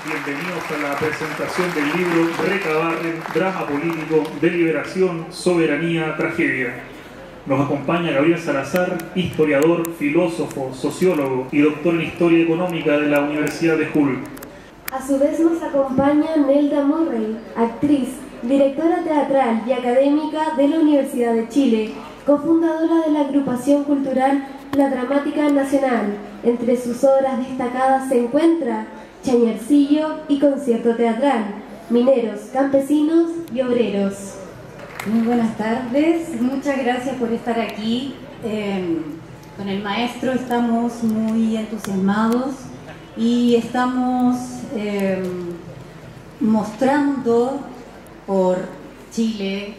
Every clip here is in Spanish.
Bienvenidos a la presentación del libro Recabarren, drama político de liberación, soberanía, tragedia. Nos acompaña Gabriel Salazar, historiador, filósofo, sociólogo y doctor en Historia Económica de la Universidad de Hull. A su vez nos acompaña Nelda Murray, actriz, directora teatral y académica de la Universidad de Chile, cofundadora de la agrupación cultural La Dramática Nacional. Entre sus obras destacadas se encuentra Chañarcillo y Concierto Teatral, Mineros, Campesinos y Obreros. Muy buenas tardes, muchas gracias por estar aquí. Con el maestro estamos muy entusiasmados y estamos mostrando por Chile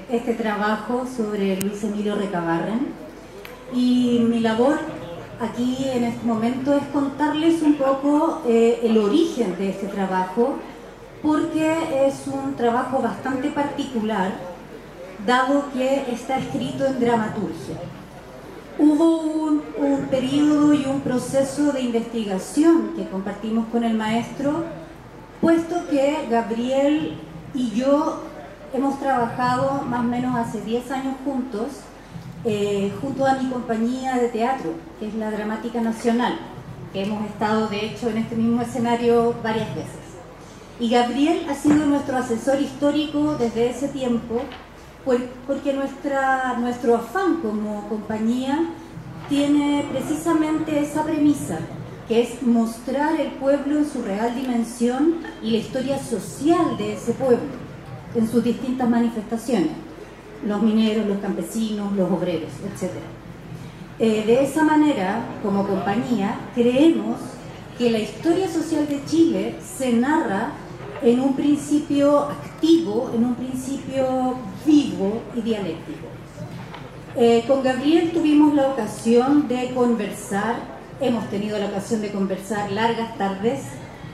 este trabajo sobre Luis Emilio Recabarren, y mi labor aquí en este momento es contarles un poco el origen de este trabajo, porque es un trabajo bastante particular, dado que está escrito en dramaturgia. Hubo un periodo y un proceso de investigación que compartimos con el maestro, puesto que Gabriel y yo hemos trabajado más o menos hace 10 años juntos, junto a mi compañía de teatro, que es la Dramática Nacional, que hemos estado de hecho en este mismo escenario varias veces. Y Gabriel ha sido nuestro asesor histórico desde ese tiempo, porque nuestro afán como compañía tiene precisamente esa premisa, que es mostrar el pueblo en su real dimensión y la historia social de ese pueblo, en sus distintas manifestaciones. Los mineros, los campesinos, los obreros, etc. De esa manera, como compañía, creemos que la historia social de Chile se narra en un principio activo, en un principio vivo y dialéctico. Con Gabriel tuvimos la ocasión de conversar, hemos tenido la ocasión de conversar largas tardes,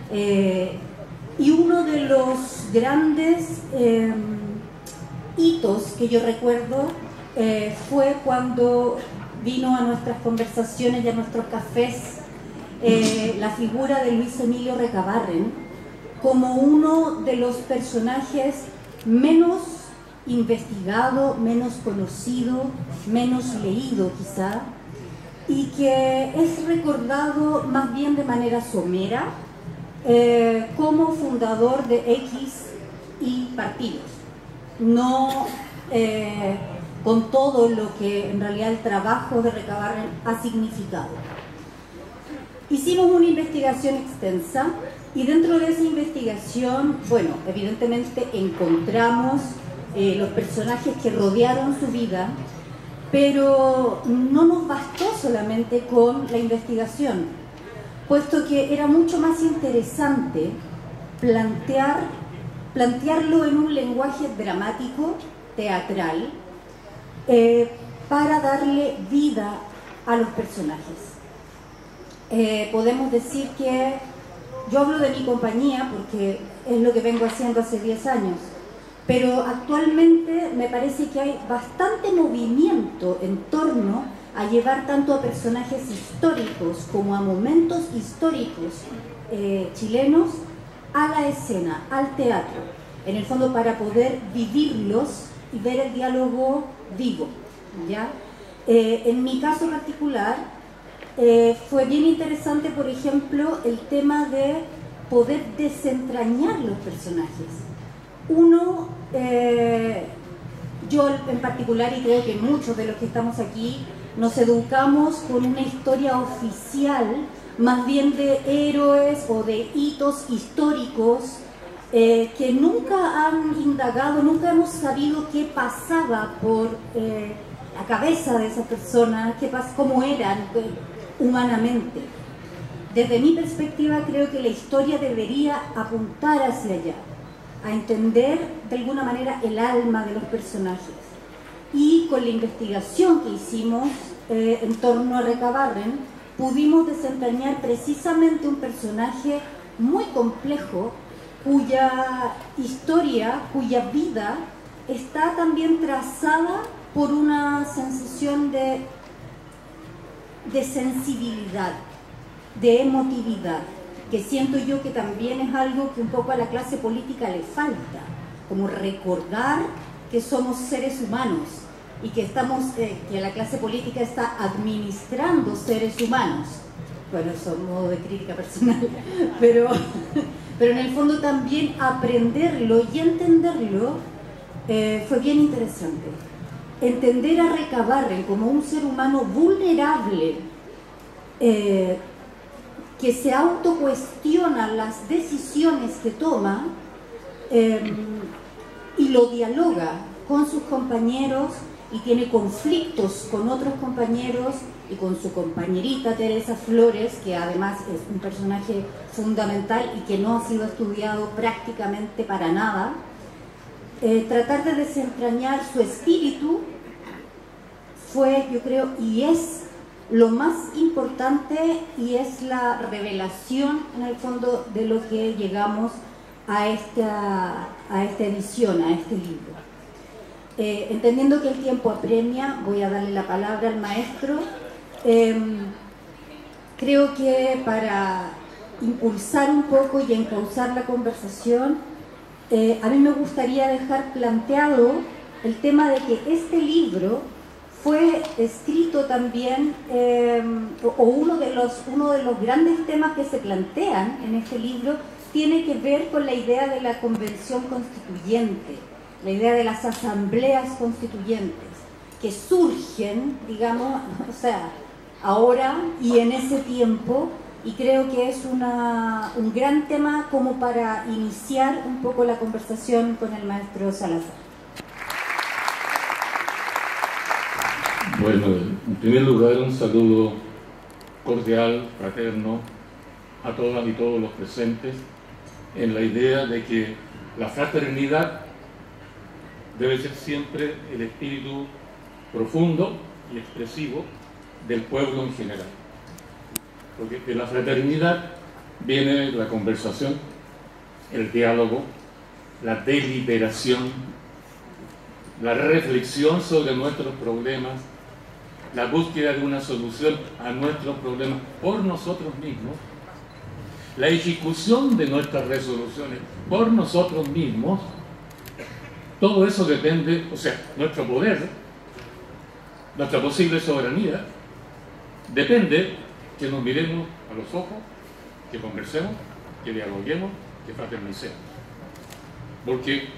y uno de los grandes hitos que yo recuerdo fue cuando vino a nuestras conversaciones y a nuestros cafés la figura de Luis Emilio Recabarren como uno de los personajes menos investigado, menos conocido, menos leído quizá, y que es recordado más bien de manera somera como fundador de X y partidos, no con todo lo que en realidad el trabajo de Recabarren ha significado. Hicimos una investigación extensa y dentro de esa investigación, bueno, evidentemente encontramos los personajes que rodearon su vida, pero no nos bastó solamente con la investigación, puesto que era mucho más interesante plantearlo en un lenguaje dramático, teatral, para darle vida a los personajes. Podemos decir que, yo hablo de mi compañía porque es lo que vengo haciendo hace 10 años, pero actualmente me parece que hay bastante movimiento en torno a llevar tanto a personajes históricos como a momentos históricos chilenos a la escena, al teatro, en el fondo para poder vivirlos y ver el diálogo vivo, ¿ya? En mi caso particular fue bien interesante, por ejemplo, el tema de poder desentrañar los personajes. Uno, yo en particular, y creo que muchos de los que estamos aquí, nos educamos con una historia oficial, más bien de héroes o de hitos históricos que nunca han indagado, nunca hemos sabido qué pasaba por la cabeza de esa persona, cómo eran humanamente. Desde mi perspectiva creo que la historia debería apuntar hacia allá, a entender de alguna manera el alma de los personajes. Y con la investigación que hicimos en torno a Recabarren, pudimos desentrañar precisamente un personaje muy complejo, cuya historia, cuya vida está también trazada por una sensación de sensibilidad, de emotividad, que siento yo que también es algo que un poco a la clase política le falta, como recordar que somos seres humanos y que que la clase política está administrando seres humanos. Bueno, eso es modo de crítica personal, pero en el fondo también aprenderlo y entenderlo fue bien interesante. Entender a Recabarren como un ser humano vulnerable, que se autocuestiona las decisiones que toma y lo dialoga con sus compañeros y tiene conflictos con otros compañeros y con su compañerita Teresa Flores, que además es un personaje fundamental y que no ha sido estudiado prácticamente para nada. Tratar de desentrañar su espíritu fue, yo creo, y es lo más importante, y es la revelación en el fondo de lo que llegamos a esta edición, a este libro. Entendiendo que el tiempo apremia, voy a darle la palabra al maestro. Creo que para impulsar un poco y encauzar la conversación, a mí me gustaría dejar planteado el tema de que este libro fue escrito también, o uno de los grandes temas que se plantean en este libro tiene que ver con la idea de la convención constituyente, la idea de las asambleas constituyentes, que surgen, digamos, o sea, ahora y en ese tiempo, y creo que es un gran tema como para iniciar un poco la conversación con el maestro Salazar. Bueno, en primer lugar, un saludo cordial, fraterno, a todas y todos los presentes, en la idea de que la fraternidad debe ser siempre el espíritu profundo y expresivo del pueblo en general. Porque de la fraternidad viene la conversación, el diálogo, la deliberación, la reflexión sobre nuestros problemas, la búsqueda de una solución a nuestros problemas por nosotros mismos, la ejecución de nuestras resoluciones por nosotros mismos. Todo eso depende, o sea, nuestro poder, nuestra posible soberanía, depende que nos miremos a los ojos, que conversemos, que dialoguemos, que fraternicemos. Porque,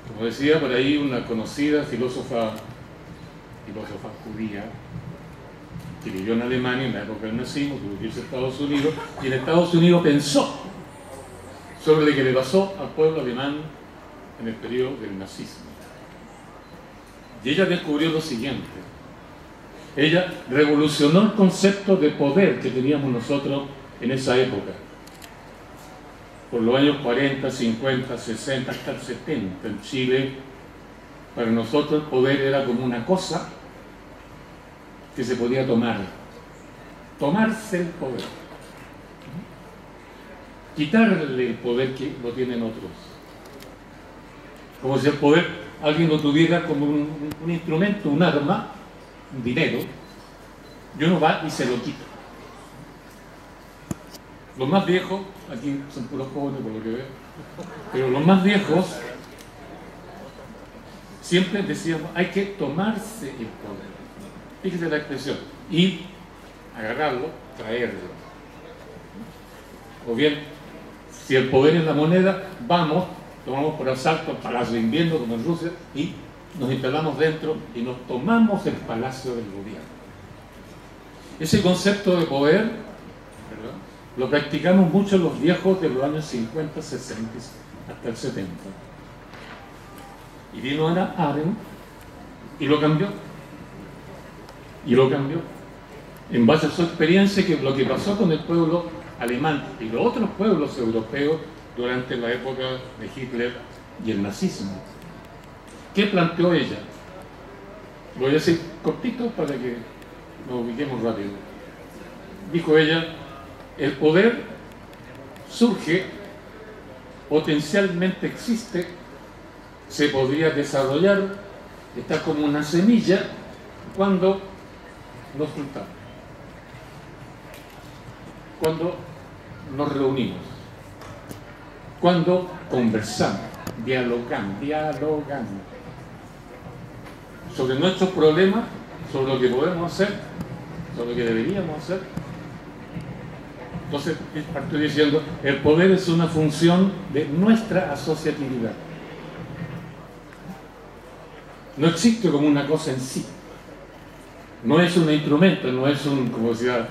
como decía por ahí una conocida filósofa judía, que vivió en Alemania en la época del nazismo, tuvo que irse a Estados Unidos, y en Estados Unidos pensó sobre lo que le pasó al pueblo alemán en el periodo del nazismo. Y ella descubrió lo siguiente: ella revolucionó el concepto de poder que teníamos nosotros en esa época. Por los años 40, 50, 60, hasta el 70 en Chile, para nosotros el poder era como una cosa que se podía tomar. Tomarse el poder. Quitarle el poder que lo tienen otros. Como si el poder alguien lo tuviera como un instrumento, un arma, un dinero, y uno va y se lo quita. Los más viejos, aquí son puros jóvenes por lo que veo, pero los más viejos siempre decíamos, hay que tomarse el poder. Fíjese la expresión, ir, agarrarlo, traerlo. O bien, si el poder es la moneda, vamos, tomamos por asalto el Palacio de Invierno, como en Rusia, y nos instalamos dentro y nos tomamos el palacio del gobierno. Ese concepto de poder, ¿verdad?, lo practicamos mucho los viejos de los años 50, 60, hasta el 70. Y vino Hannah Arendt y lo cambió. Y lo cambió. En base a su experiencia, que lo que pasó con el pueblo alemán y los otros pueblos europeos durante la época de Hitler y el nazismo. ¿Qué planteó ella? Lo voy a decir cortito para que nos ubiquemos rápido. Dijo ella, el poder surge, potencialmente existe, se podría desarrollar, está como una semilla cuando nos juntamos. Cuando nos reunimos? Cuando conversamos, dialogamos sobre nuestros problemas, sobre lo que podemos hacer, sobre lo que deberíamos hacer. Entonces, estoy diciendo, el poder es una función de nuestra asociatividad. No existe como una cosa en sí. No es un instrumento, no es un, como decía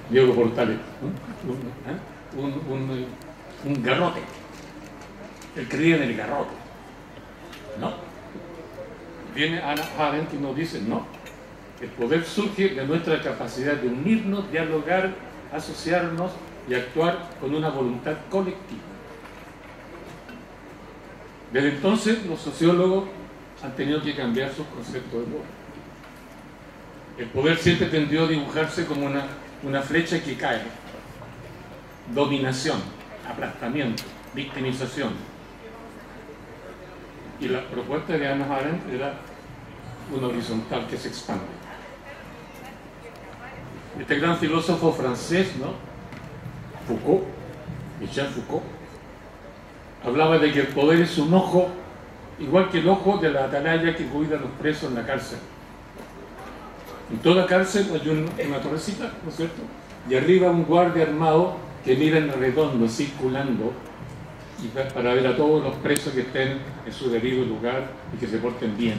Diego Portales, un garrote. Él creía en el garrote. No. Viene Hannah Arendt y nos dice, no. El poder surge de nuestra capacidad de unirnos, dialogar, asociarnos y actuar con una voluntad colectiva. Desde entonces, los sociólogos han tenido que cambiar sus conceptos de poder. El poder siempre tendió a dibujarse como una flecha que cae. Dominación, aplastamiento, victimización. Y la propuesta de Hannah Arendt era una horizontal que se expande. Este gran filósofo francés, ¿no? Foucault, Michel Foucault, hablaba de que el poder es un ojo, igual que el ojo de la atalaya que cuida a los presos en la cárcel. En toda cárcel hay una torrecita, ¿no es cierto? Y arriba un guardia armado que mira en redondo, circulando, y para ver a todos los presos que estén en su debido lugar y que se porten bien.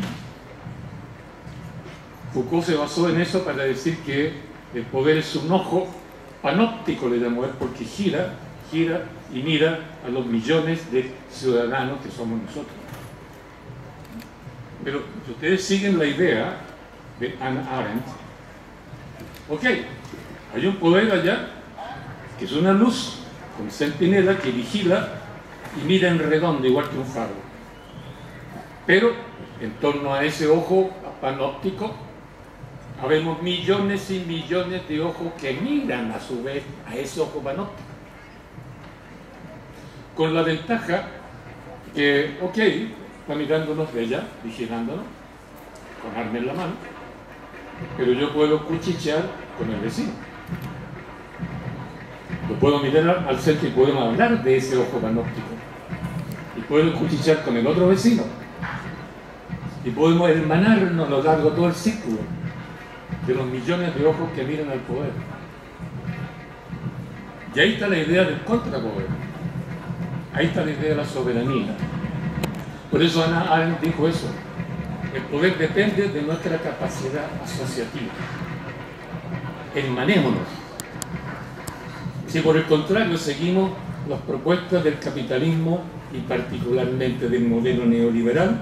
Foucault se basó en eso para decir que el poder es un ojo panóptico, le llamó él, porque gira y mira a los millones de ciudadanos que somos nosotros. Pero si ustedes siguen la idea de Hannah Arendt, ok, hay un poder allá que es una luz con centinela que vigila y mira en redondo igual que un faro, pero en torno a ese ojo panóptico habemos millones y millones de ojos que miran a su vez a ese ojo panóptico, con la ventaja que, ok, está mirándonos de allá, vigilándonos con arma en la mano, pero yo puedo cuchichear con el vecino. Yo puedo mirar al centro y podemos hablar de ese ojo panóptico. Y puedo cuchichear con el otro vecino. Y podemos hermanarnos a lo largo de todo el círculo de los millones de ojos que miran al poder. Y ahí está la idea del contrapoder. Ahí está la idea de la soberanía. Por eso Hannah Arendt dijo eso. El poder depende de nuestra capacidad asociativa. Hermanémonos. Si por el contrario seguimos las propuestas del capitalismo y particularmente del modelo neoliberal,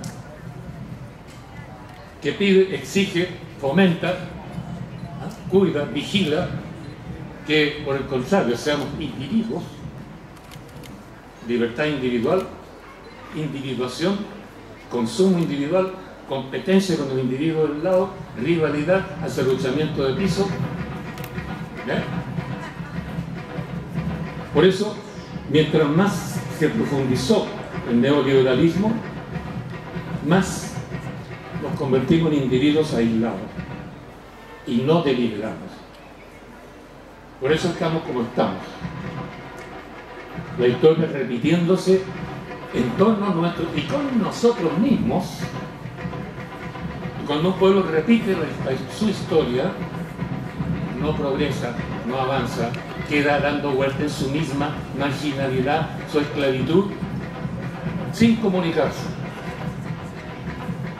que pide, exige, fomenta, cuida, vigila, que por el contrario seamos individuos, libertad individual, individuación, consumo individual, competencia con el individuo del lado, rivalidad, acerruchamiento de piso. ¿Ya? Por eso, mientras más se profundizó el neoliberalismo, más nos convertimos en individuos aislados y no deliberados. Por eso estamos como estamos. La historia repitiéndose en torno a nuestro y con nosotros mismos. Cuando un pueblo repite su historia, no progresa, no avanza, queda dando vuelta en su misma marginalidad, su esclavitud, sin comunicarse.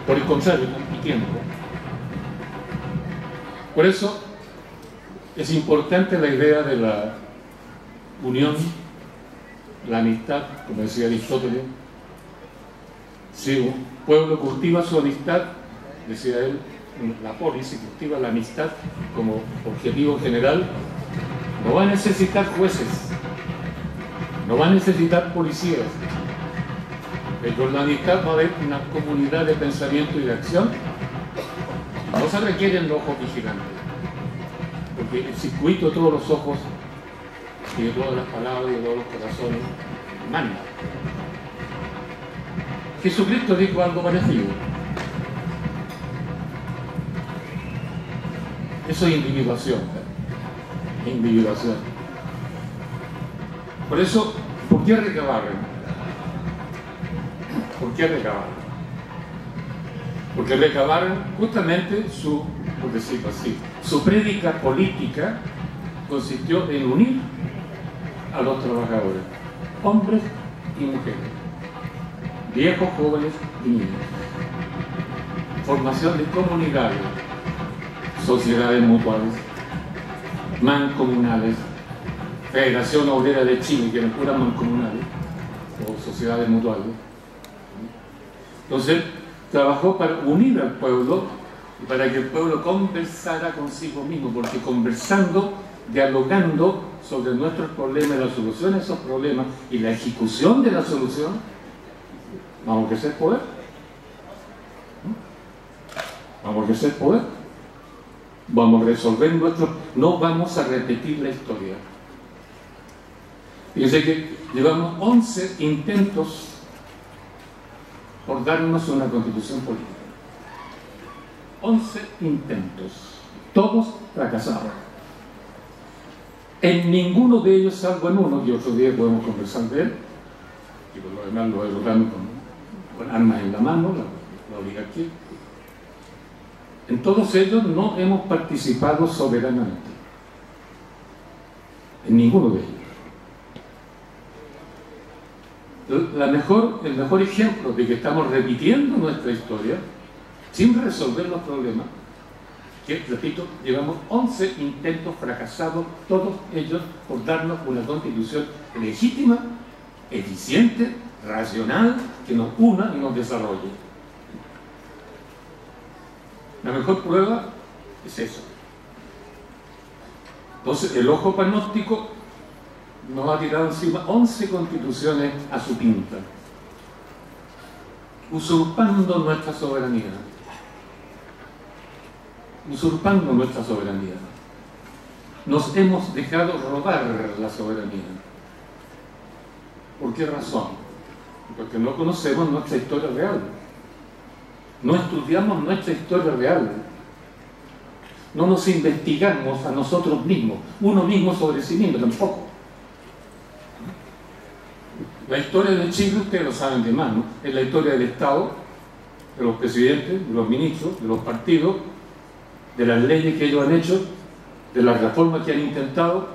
Por el contrario, compitiendo. Por eso es importante la idea de la unión, la amistad, como decía Aristóteles. Si un pueblo cultiva su amistad, decía él, la polis, si cultiva la amistad como objetivo general, no va a necesitar jueces, no va a necesitar policías. Con la amistad va a haber una comunidad de pensamiento y de acción. No se requieren los ojos vigilantes, porque el circuito de todos los ojos y de todas las palabras y de todos los corazones manda. Jesucristo dijo algo parecido. Eso es individuación. Individuación. Por eso, ¿por qué Recabarren? ¿Por qué Recabarren? Porque Recabarren, justamente por decirlo así, su prédica política consistió en unir a los trabajadores, hombres y mujeres, viejos, jóvenes y niños. Formación de comunidades, sociedades mutuales, mancomunales, Federación Obrera de Chile, que eran puras mancomunales o sociedades mutuales. Entonces, trabajó para unir al pueblo y para que el pueblo conversara consigo mismo, porque conversando, dialogando sobre nuestros problemas, la solución a esos problemas y la ejecución de la solución, vamos a crecer poder. Vamos a crecer poder. Vamos a resolver no vamos a repetir la historia. Fíjense que llevamos 11 intentos por darnos una constitución política. 11 intentos, todos fracasados. En ninguno de ellos, salvo en uno, y otro día podemos conversar de él, y por lo demás lo logramos con armas en la mano, la oligarquía. En todos ellos no hemos participado soberanamente. En ninguno de ellos. El mejor ejemplo de que estamos repitiendo nuestra historia sin resolver los problemas, que, repito, llevamos 11 intentos fracasados, todos ellos por darnos una constitución legítima, eficiente, racional, que nos una y nos desarrolle. La mejor prueba es eso. Entonces, el ojo panóptico nos ha tirado encima 11 constituciones a su pinta, usurpando nuestra soberanía. Usurpando nuestra soberanía. Nos hemos dejado robar la soberanía. ¿Por qué razón? Porque no conocemos nuestra historia real. No estudiamos nuestra historia real. No nos investigamos a nosotros mismos, uno mismo sobre sí mismo tampoco. La historia de Chile, ustedes lo saben de más, ¿no? Es la historia del Estado, de los presidentes, de los ministros, de los partidos, de las leyes que ellos han hecho, de las reformas que han intentado,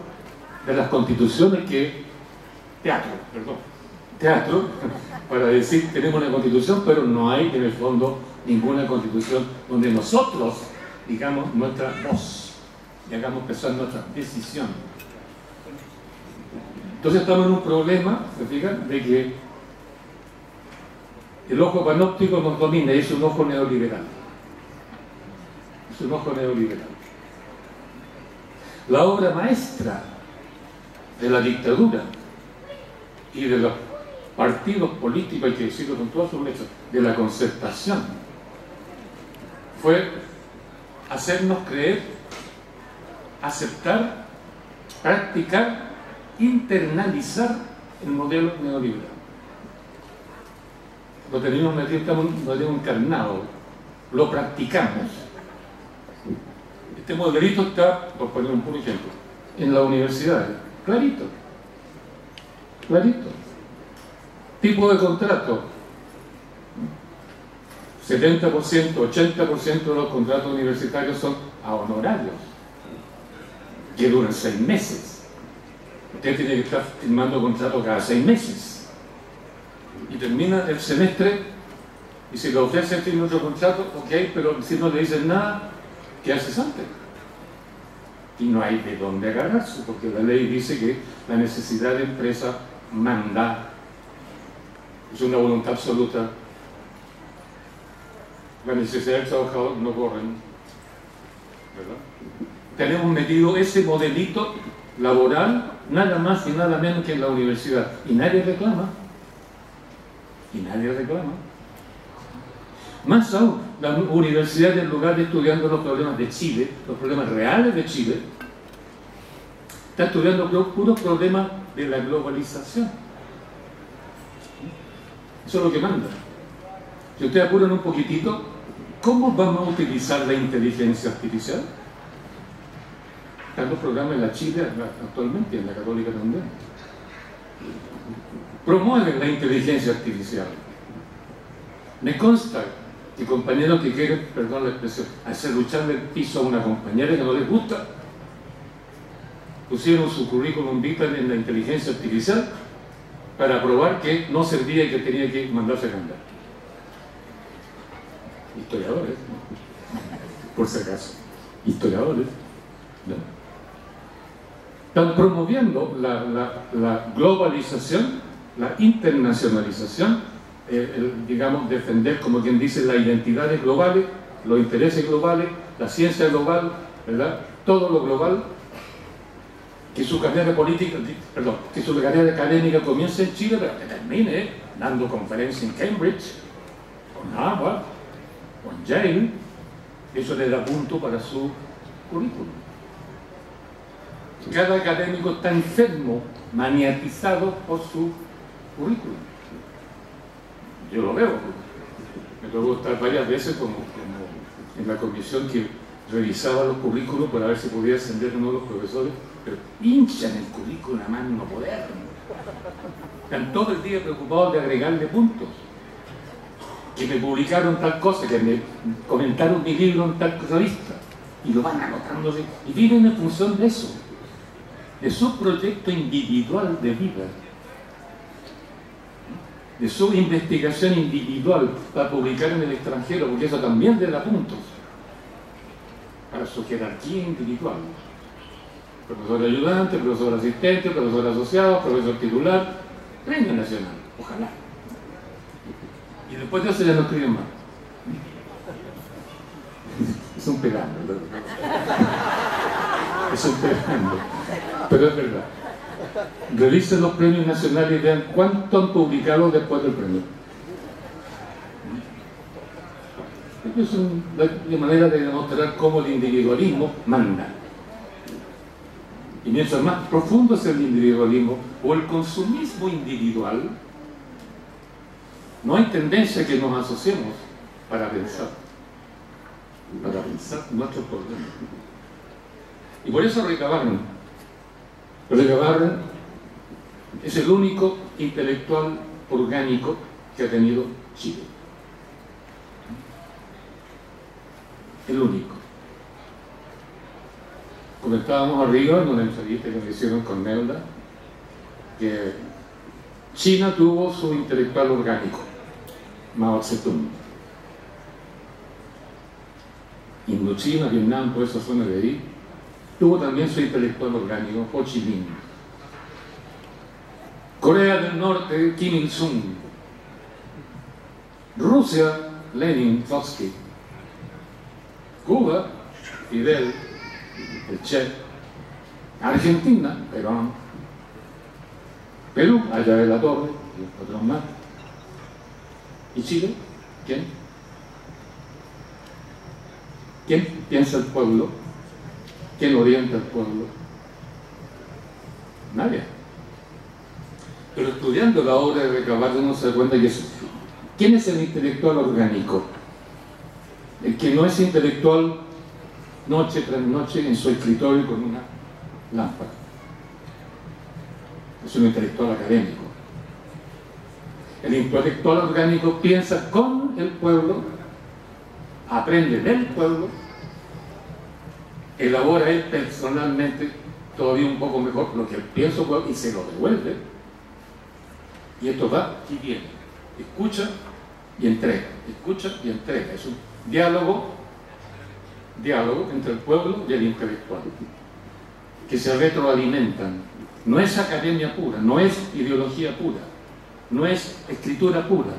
de las constituciones que... Teatro, para decir tenemos una constitución, pero no hay en el fondo ninguna constitución donde nosotros digamos nuestra voz y hagamos pesar nuestra decisión. Entonces estamos en un problema, ¿se fijan?, de que el ojo panóptico nos domina y es un ojo neoliberal. Es un ojo neoliberal. La obra maestra de la dictadura y de los partidos políticos, hay que decirlo con todas sus letras, de la concertación, fue hacernos creer, aceptar, practicar, internalizar el modelo neoliberal. Lo tenemos metido, lo tenemos encarnado, lo practicamos. Este modelito está, por poner un puro ejemplo, en la universidad, clarito, clarito. Tipo de contrato, 70%, 80% de los contratos universitarios son a honorarios, que duran 6 meses. Usted tiene que estar firmando contratos cada 6 meses. Y termina el semestre, y si le ofrecen firmar otro contrato, ok, pero si no le dicen nada, ¿qué haces antes? Y no hay de dónde agarrarse, porque la ley dice que la necesidad de empresa manda. Es una voluntad absoluta. La necesidad del trabajador no corren, ¿verdad? Tenemos metido ese modelito laboral nada más y nada menos que en la universidad. Y nadie reclama. Y nadie reclama. Más aún, la universidad, en lugar de estudiando los problemas de Chile, los problemas reales de Chile, está estudiando puros problemas de la globalización. Eso es lo que manda. Si ustedes apuran un poquitito, ¿cómo vamos a utilizar la inteligencia artificial? Están los programas en la Chile actualmente, en la Católica también. promueven la inteligencia artificial. Me consta que compañeros que quieren, perdón la expresión, hacer lucharle el piso a una compañera que no les gusta, pusieron su currículum vitae en la inteligencia artificial para probar que no servía y que tenía que mandarse a cambiar. Historiadores, ¿no? Por si acaso, historiadores, ¿no? Están promoviendo la globalización, la internacionalización, digamos, defender, como quien dice, las identidades globales, los intereses globales, la ciencia global, ¿verdad? Todo lo global, que su carrera política, perdón, que su carrera académica comience en Chile, pero que termine dando conferencias en Cambridge, con Harvard, con Yale. Eso le da punto para su currículum. Cada académico está enfermo, maniatizado por su currículum. Yo lo veo. Me tocó estar varias veces como en la comisión que revisaba los currículos para ver si podía ascender uno de los profesores, pero pinchan el currículum a más no poder. Están todo el día preocupados de agregarle puntos. Que me publicaron tal cosa, que me comentaron mi libro en tal revista, y lo van anotándose, y viven en función de eso, de su proyecto individual de vida, de su investigación individual para publicar en el extranjero, porque eso también le da puntos para su jerarquía individual. Profesor ayudante, profesor asistente, profesor asociado, profesor titular, premio nacional, ojalá. Y después de eso ya no escriben más. Es un pegando, ¿verdad? Es un pegando. Pero es verdad. Revisen los premios nacionales y vean cuánto han publicado después del premio. Es una manera de demostrar cómo el individualismo manda. Y mientras más profundo es el individualismo o el consumismo individual, no hay tendencia que nos asociemos para pensar nuestros problemas. Y por eso Recabarren es el único intelectual orgánico que ha tenido Chile. El único. Comentábamos arriba en una entrevista que me hicieron con Nelda que China tuvo su intelectual orgánico, Mao Zedong. Indochina, Vietnam, toda esa zona de ahí, tuvo también su intelectual orgánico, Ho Chi Minh. Corea del Norte, Kim Il-sung. Rusia, Lenin, Trotsky. Cuba, Fidel, el Che. Argentina, Perón. Perú, allá de la Torre, y otros más. ¿Y Chile? ¿Quién? ¿Quién piensa el pueblo? ¿Quién orienta al pueblo? Nadie. Pero estudiando la obra de Recabarren uno se da cuenta que ¿quién es el intelectual orgánico? El que no es intelectual noche tras noche en su escritorio con una lámpara. Es un intelectual académico. El intelectual orgánico piensa con el pueblo, aprende del pueblo, elabora él personalmente todavía un poco mejor lo que él piensa y se lo devuelve. Y esto va y viene. Escucha y entrega. Escucha y entrega. Es un diálogo entre el pueblo y el intelectual, que se retroalimentan. No es academia pura, no es ideología pura, no es escritura pura.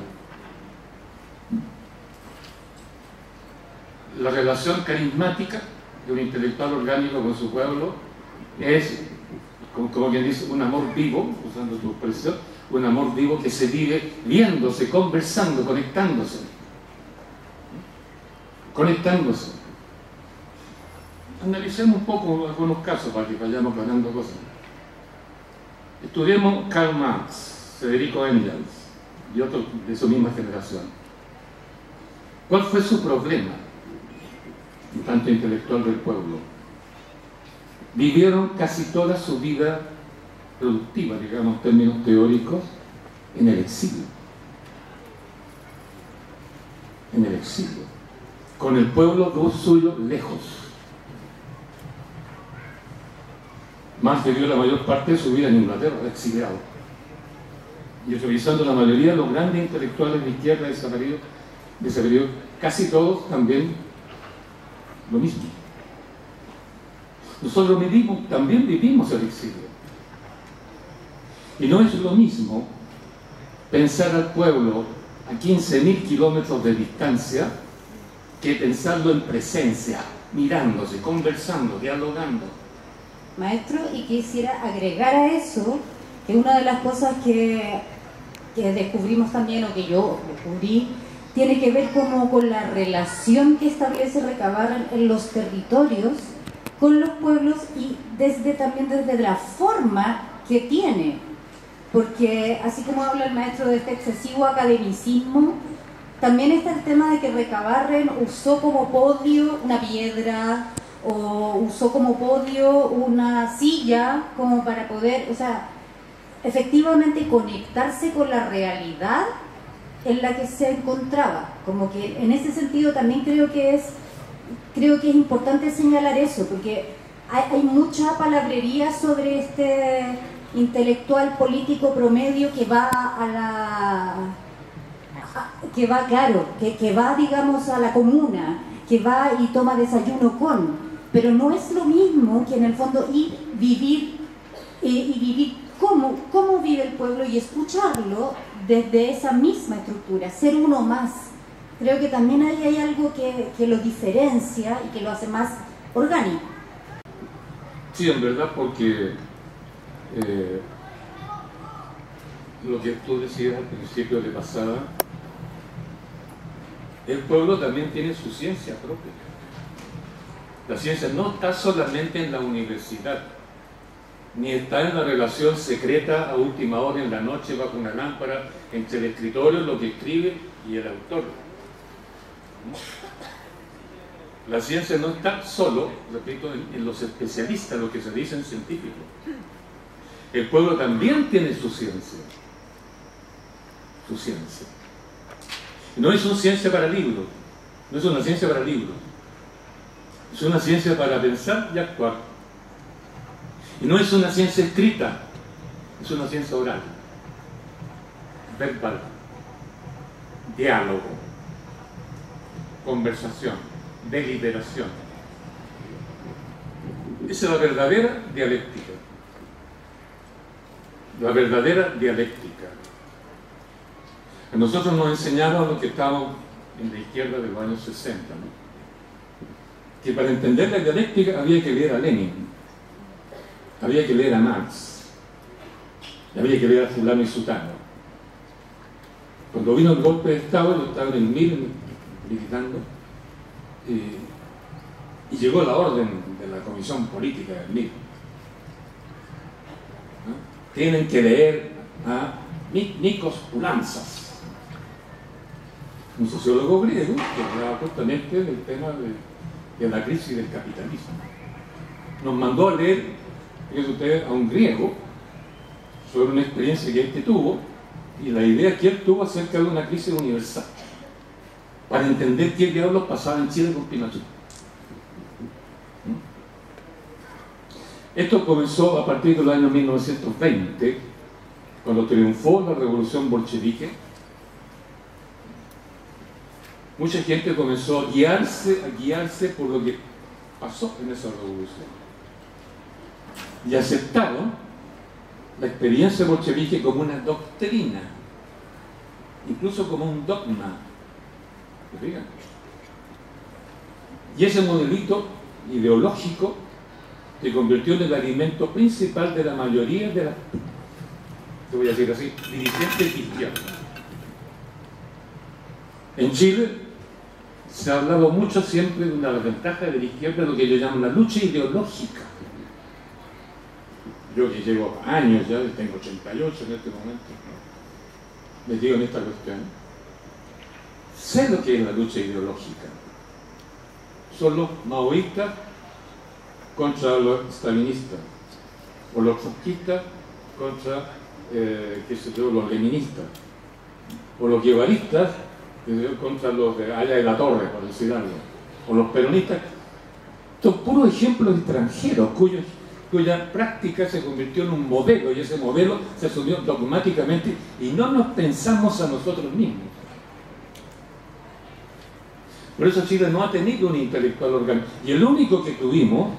La relación carismática de un intelectual orgánico con su pueblo es, como quien dice, un amor vivo, usando tu expresión, un amor vivo que se vive viéndose, conversando, conectándose. Analicemos un poco algunos casos para que vayamos ganando cosas. Estudiemos Karl Marx, Federico Engels y otros de su misma generación. ¿Cuál fue su problema, en tanto intelectual del pueblo? Vivieron casi toda su vida productiva, digamos, en términos teóricos, en el exilio. En el exilio. Con el pueblo suyo lejos. Marx vivió la mayor parte de su vida en Inglaterra, exiliado. Y revisando la mayoría de los grandes intelectuales de izquierda de ese periodo, casi todos también lo mismo. Nosotros también vivimos el exilio. Y no es lo mismo pensar al pueblo a 15.000 kilómetros de distancia que pensarlo en presencia, mirándose, conversando, dialogando. Maestro, y quisiera agregar a eso que una de las cosas que descubrimos también, o que yo descubrí, tiene que ver como con la relación que establece Recabarren en los territorios con los pueblos y también desde la forma que tiene, porque así como habla el maestro de este excesivo academicismo, también está el tema de que Recabarren usó como podio una piedra o usó como podio una silla como para poder, o sea, efectivamente conectarse con la realidad en la que se encontraba. Como que en ese sentido también creo que es importante señalar eso, porque hay mucha palabrería sobre este intelectual político promedio que va que va digamos a la comuna, que va y toma desayuno pero no es lo mismo que en el fondo ir, vivir y vivir cómo vive el pueblo y escucharlo desde esa misma estructura, ser uno más. Creo que también ahí hay algo que lo diferencia y que lo hace más orgánico. Sí, en verdad, porque lo que tú decías al principio de pasada, el pueblo también tiene su ciencia propia. La ciencia no está solamente en la universidad, ni está en la relación secreta a última hora en la noche bajo una lámpara entre el escritorio, lo que escribe, y el autor. La ciencia no está solo, repito, en los especialistas, lo que se dice en científicos. El pueblo también tiene su ciencia. Su ciencia. No es una ciencia para libros, no es una ciencia para libros. Es una ciencia para pensar y actuar. Y no es una ciencia escrita, es una ciencia oral, verbal, diálogo, conversación, deliberación. Esa es la verdadera dialéctica. La verdadera dialéctica. A nosotros nos enseñaron lo que estábamos en la izquierda de los años 60, ¿no? Que para entender la dialéctica había que leer a Lenin, había que leer a Marx, había que leer a fulano y sutano. Cuando vino el golpe de Estado, yo estaba en el MIR militando, y llegó la orden de la comisión política del MIR. ¿No? Tienen que leer a Nikos Poulantzas, un sociólogo griego que hablaba justamente del tema de la crisis del capitalismo. Nos mandó a leer, fíjense ustedes, a un griego sobre una experiencia que él tuvo y la idea que él tuvo acerca de una crisis universal para entender qué diablos pasaba en Chile con Pinochet. Esto comenzó a partir del año 1920, cuando triunfó la revolución bolchevique. Mucha gente comenzó a guiarse por lo que pasó en esa revolución. Y aceptaron la experiencia bolchevique como una doctrina, incluso como un dogma. ¿Me fijan? Y ese modelito ideológico se convirtió en el alimento principal de la mayoría de las, te voy a decir así, dirigentes cristianos. En Chile se ha hablado mucho siempre de una ventaja de la izquierda, lo que yo llamo la lucha ideológica. Yo que llevo años ya, tengo 88 en este momento, ¿no? Les digo en esta cuestión, sé lo que es la lucha ideológica. Son los maoístas contra los stalinistas, o los trotskistas contra qué sé yo, los leninistas, o los guevaristas contra los de Haya de la Torre, por decir algo, o los peronistas. Son puros ejemplos extranjeros cuya práctica se convirtió en un modelo, y ese modelo se asumió dogmáticamente y no nos pensamos a nosotros mismos. Por eso Chile no ha tenido un intelectual orgánico, y el único que tuvimos,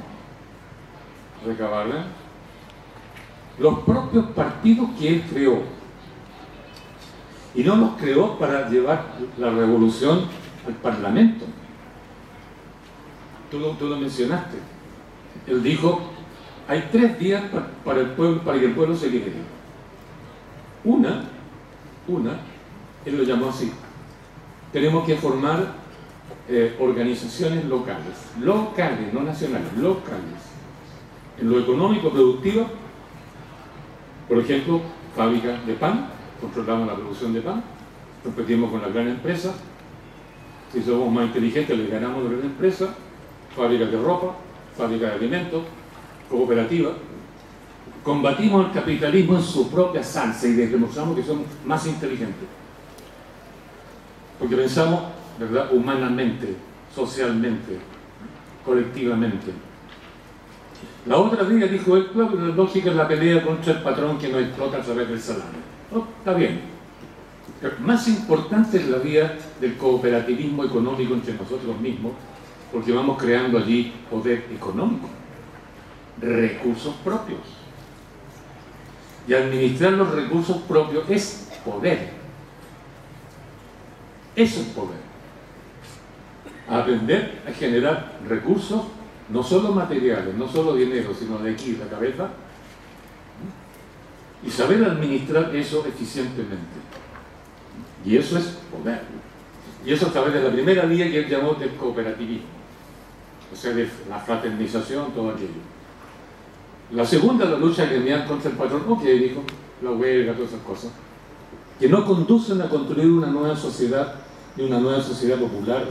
Recabarren, los propios partidos que él creó, y no los creó para llevar la revolución al Parlamento. Tú lo mencionaste. Él dijo: hay 3 días para el pueblo, para que el pueblo se libere. Una, él lo llamó así: tenemos que formar organizaciones locales, no nacionales, locales, en lo económico, productivo. Por ejemplo, fábricas de pan, controlamos la producción de pan, competimos con la gran empresa. Si somos más inteligentes, le ganamos a la gran empresa. Fábricas de ropa, fábricas de alimentos, cooperativas. Combatimos el capitalismo en su propia salsa y demostramos que somos más inteligentes. Porque pensamos, ¿verdad?, humanamente, socialmente, colectivamente. La otra vía, dijo él, claro, la lógica es la pelea contra el patrón que nos explota a través del salario. Oh, está bien. Pero más importante es la vía del cooperativismo económico entre nosotros mismos, porque vamos creando allí poder económico, recursos propios. Y administrar los recursos propios es poder. Eso es poder. Aprender a generar recursos, no solo materiales, no solo dinero, sino de aquí, la cabeza, y saber administrar eso eficientemente. Y eso es poder. Y eso a través de la primera vía que él llamó del cooperativismo, o sea, de la fraternización, todo aquello. La segunda, la lucha gremial contra el patrón, ok, dijo, la huelga, todas esas cosas, que no conducen a construir una nueva sociedad y una nueva sociedad popular.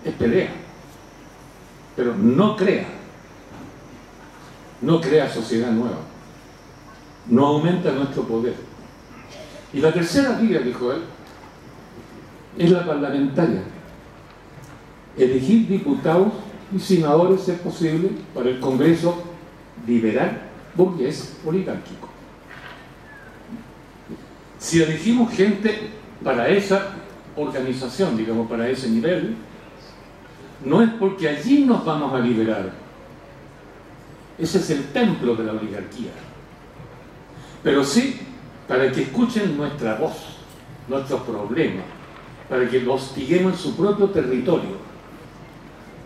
Es pelea, pero no crea sociedad nueva, no aumenta nuestro poder. Y la tercera vía, dijo él, es la parlamentaria: elegir diputados y senadores, si es posible, para el Congreso liberal, burgués, oligárquico. Si elegimos gente para esa organización, digamos, para ese nivel, no es porque allí nos vamos a liberar. Ese es el templo de la oligarquía. Pero sí para que escuchen nuestra voz, nuestros problemas, para que los hostiguemos en su propio territorio,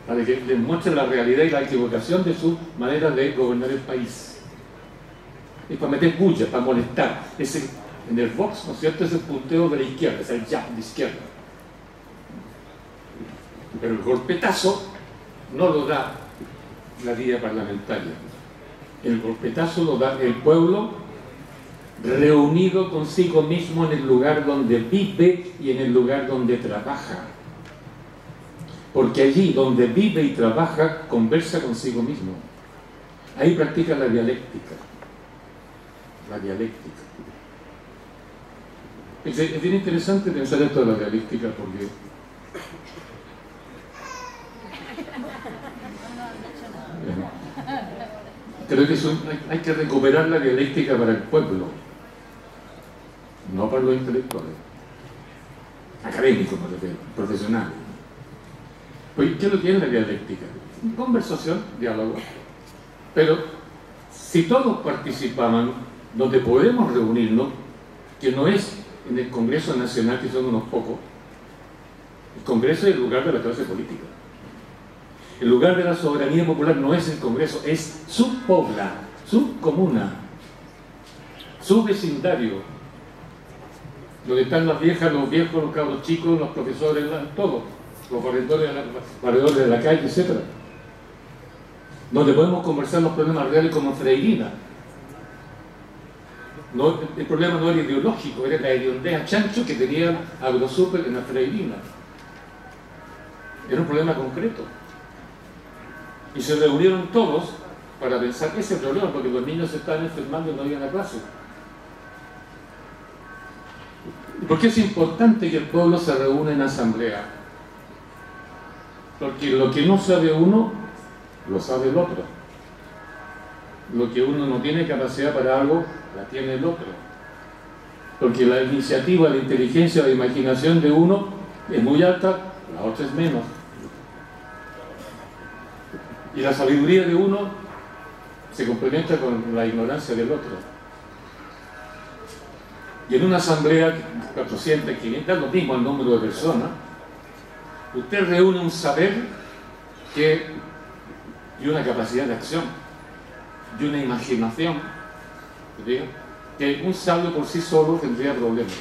para que les muestren la realidad y la equivocación de su manera de gobernar el país. Es para meter bulla, para molestar. En el Vox, ¿no es cierto?, es el punteo de la izquierda, es el jab de izquierda. Pero el golpetazo no lo da la vía parlamentaria. El golpetazo lo da el pueblo reunido consigo mismo en el lugar donde vive y en el lugar donde trabaja. Porque allí donde vive y trabaja, conversa consigo mismo. Ahí practica la dialéctica. La dialéctica. Es bien interesante pensar esto de la dialéctica, porque creo que hay que recuperar la dialéctica para el pueblo, no para los intelectuales, académicos, me refiero, profesionales. Pues, ¿qué es lo que es la dialéctica? Conversación, diálogo. Pero si todos participaban, donde podemos reunirnos, que no es en el Congreso Nacional, que son unos pocos, el Congreso es el lugar de la clase política. El lugar de la soberanía popular no es el Congreso, es su pobla, su comuna, su vecindario, donde están las viejas, los viejos, los cabros chicos, los profesores, todos, los barredores de la calle, etc. Donde podemos conversar los problemas reales como Freirina. No, el problema no era ideológico, era la hediondez chancho que tenía AgroSuper en la Freirina. Era un problema concreto. Y se reunieron todos para pensar ese problema, porque los niños se están enfermando y no iban a clase. ¿Y por qué es importante que el pueblo se reúna en asamblea? Porque lo que no sabe uno, lo sabe el otro. Lo que uno no tiene capacidad para algo, la tiene el otro. Porque la iniciativa, la inteligencia, la imaginación de uno es muy alta, la otra es menos. Y la sabiduría de uno se complementa con la ignorancia del otro. Y en una asamblea, 400, 500, lo mismo el número de personas, usted reúne un saber y una capacidad de acción y una imaginación, ¿sí?, que un sabio por sí solo tendría problemas.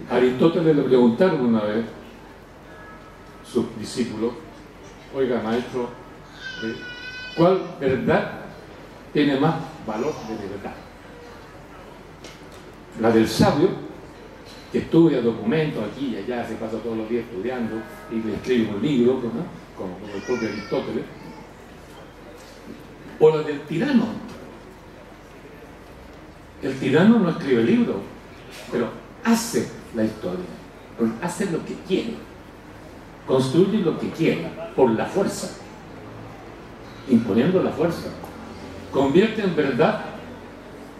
A Aristóteles le preguntaron una vez sus discípulos: oiga, maestro, ¿cuál verdad tiene más valor de verdad? La del sabio, que estudia documentos aquí y allá, se pasa todos los días estudiando y le escribe un libro, ¿no?, como el propio Aristóteles, o la del tirano. El tirano no escribe libros, pero hace la historia, hace lo que quiere, construye lo que quiere, por la fuerza, imponiendo la fuerza, convierte en verdad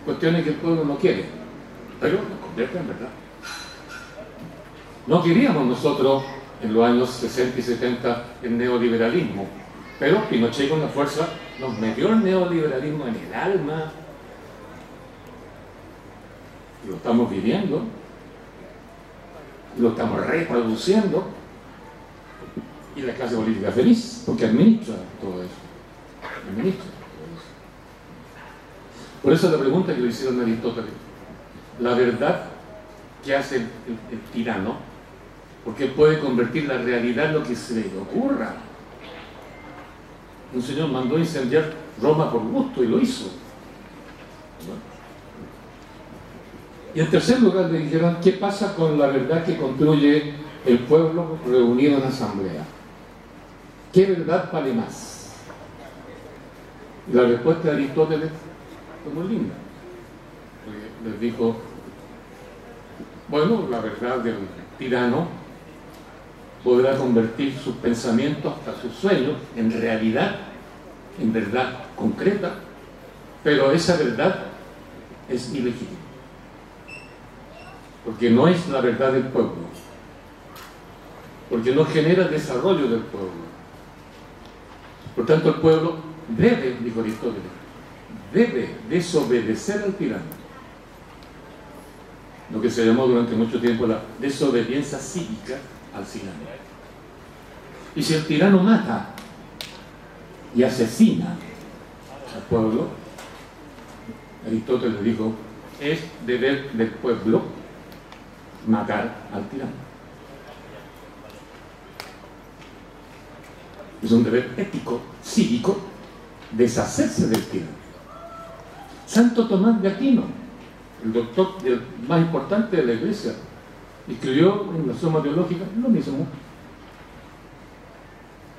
cuestiones que el pueblo no quiere, pero lo convierte en verdad. No queríamos nosotros en los años 60 y 70 el neoliberalismo, pero Pinochet con la fuerza nos metió el neoliberalismo en el alma, y lo estamos viviendo, y lo estamos reproduciendo, y la clase política feliz, porque administra todo eso. Administra todo eso. Por eso la pregunta que le hicieron a Aristóteles: la verdad que hace el tirano, porque puede convertir la realidad en lo que se le ocurra. Un señor mandó incendiar Roma por gusto y lo hizo. ¿No? Y en tercer lugar le dijeron: ¿qué pasa con la verdad que construye el pueblo reunido en asamblea? ¿Qué verdad vale más? Y la respuesta de Aristóteles fue muy linda. Les dijo: bueno, la verdad del tirano podrá convertir sus pensamientos, hasta sus sueños, en realidad, en verdad concreta, pero esa verdad es ilegítima, porque no es la verdad del pueblo, porque no genera desarrollo del pueblo. Por tanto, el pueblo debe, dijo Aristóteles, debe desobedecer al tirano, lo que se llamó durante mucho tiempo la desobediencia cívica al tirano. Y si el tirano mata y asesina al pueblo, Aristóteles dijo: es deber del pueblo matar al tirano. Es un deber ético, cívico, deshacerse del tirano. Santo Tomás de Aquino, el doctor más importante de la Iglesia, escribió en la Suma Teológica lo mismo.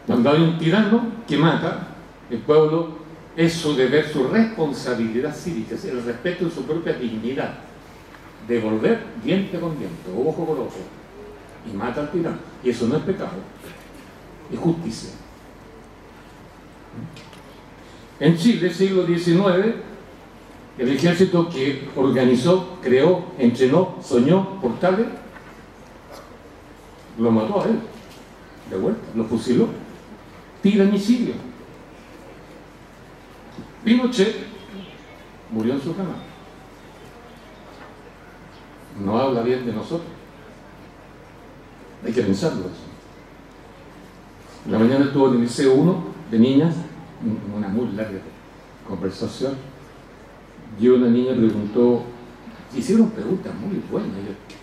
Cuando hay un tirano que mata, el pueblo, es su deber, su responsabilidad cívica, es el respeto de su propia dignidad, devolver diente con diente, ojo por ojo, y mata al tirano. Y eso no es pecado, es justicia. En Chile, siglo XIX, el ejército que organizó, creó, entrenó, soñó Portales, lo mató a él, de vuelta, lo fusiló, tiranicidio. Pinochet murió en su cama. No habla bien de nosotros. Hay que pensarlo eso. En la mañana estuvo en el Liceo 1 de niñas, una muy larga conversación, y una niña preguntó, hicieron preguntas muy buenas,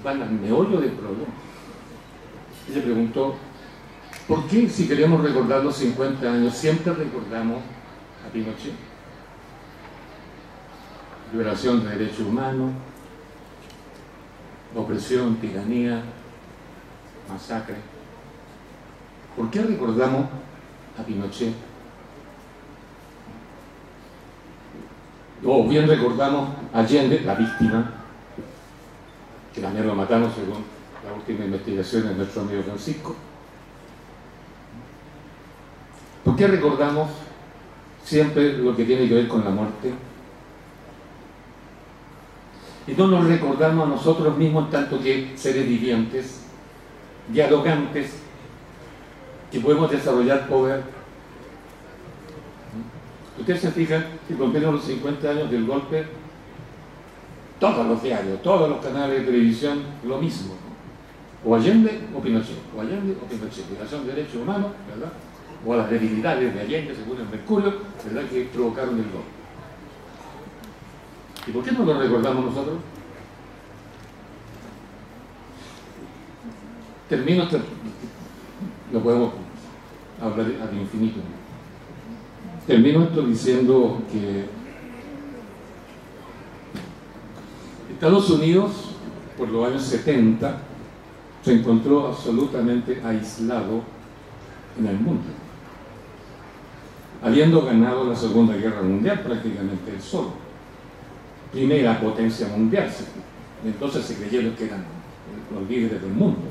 van al meollo del problema. Ella preguntó: ¿por qué, si queremos recordar los 50 años, siempre recordamos a Pinochet? Violación de derechos humanos, opresión, tiranía, masacre. ¿Por qué recordamos a Pinochet. O bien recordamos a Allende, la víctima, que también lo mataron según la última investigación de nuestro amigo Francisco. ¿Por qué recordamos siempre lo que tiene que ver con la muerte? Y no nos recordamos a nosotros mismos en tanto que seres vivientes, dialogantes, que podemos desarrollar poder. Ustedes se fijan que cumplieron los 50 años del golpe, todos los diarios, todos los canales de televisión, lo mismo. O Allende o Pinochet, o Allende o Pinochet, violación de derechos humanos, ¿verdad? O a las debilidades de Allende, según el Mercurio, ¿verdad?, que provocaron el golpe. ¿Y por qué no lo recordamos nosotros? Termino esto, lo podemos hablar ad infinito. Termino esto diciendo que Estados Unidos, por los años 70, se encontró absolutamente aislado en el mundo, habiendo ganado la Segunda Guerra Mundial prácticamente él solo, primera potencia mundial, entonces se creyeron que eran los líderes del mundo,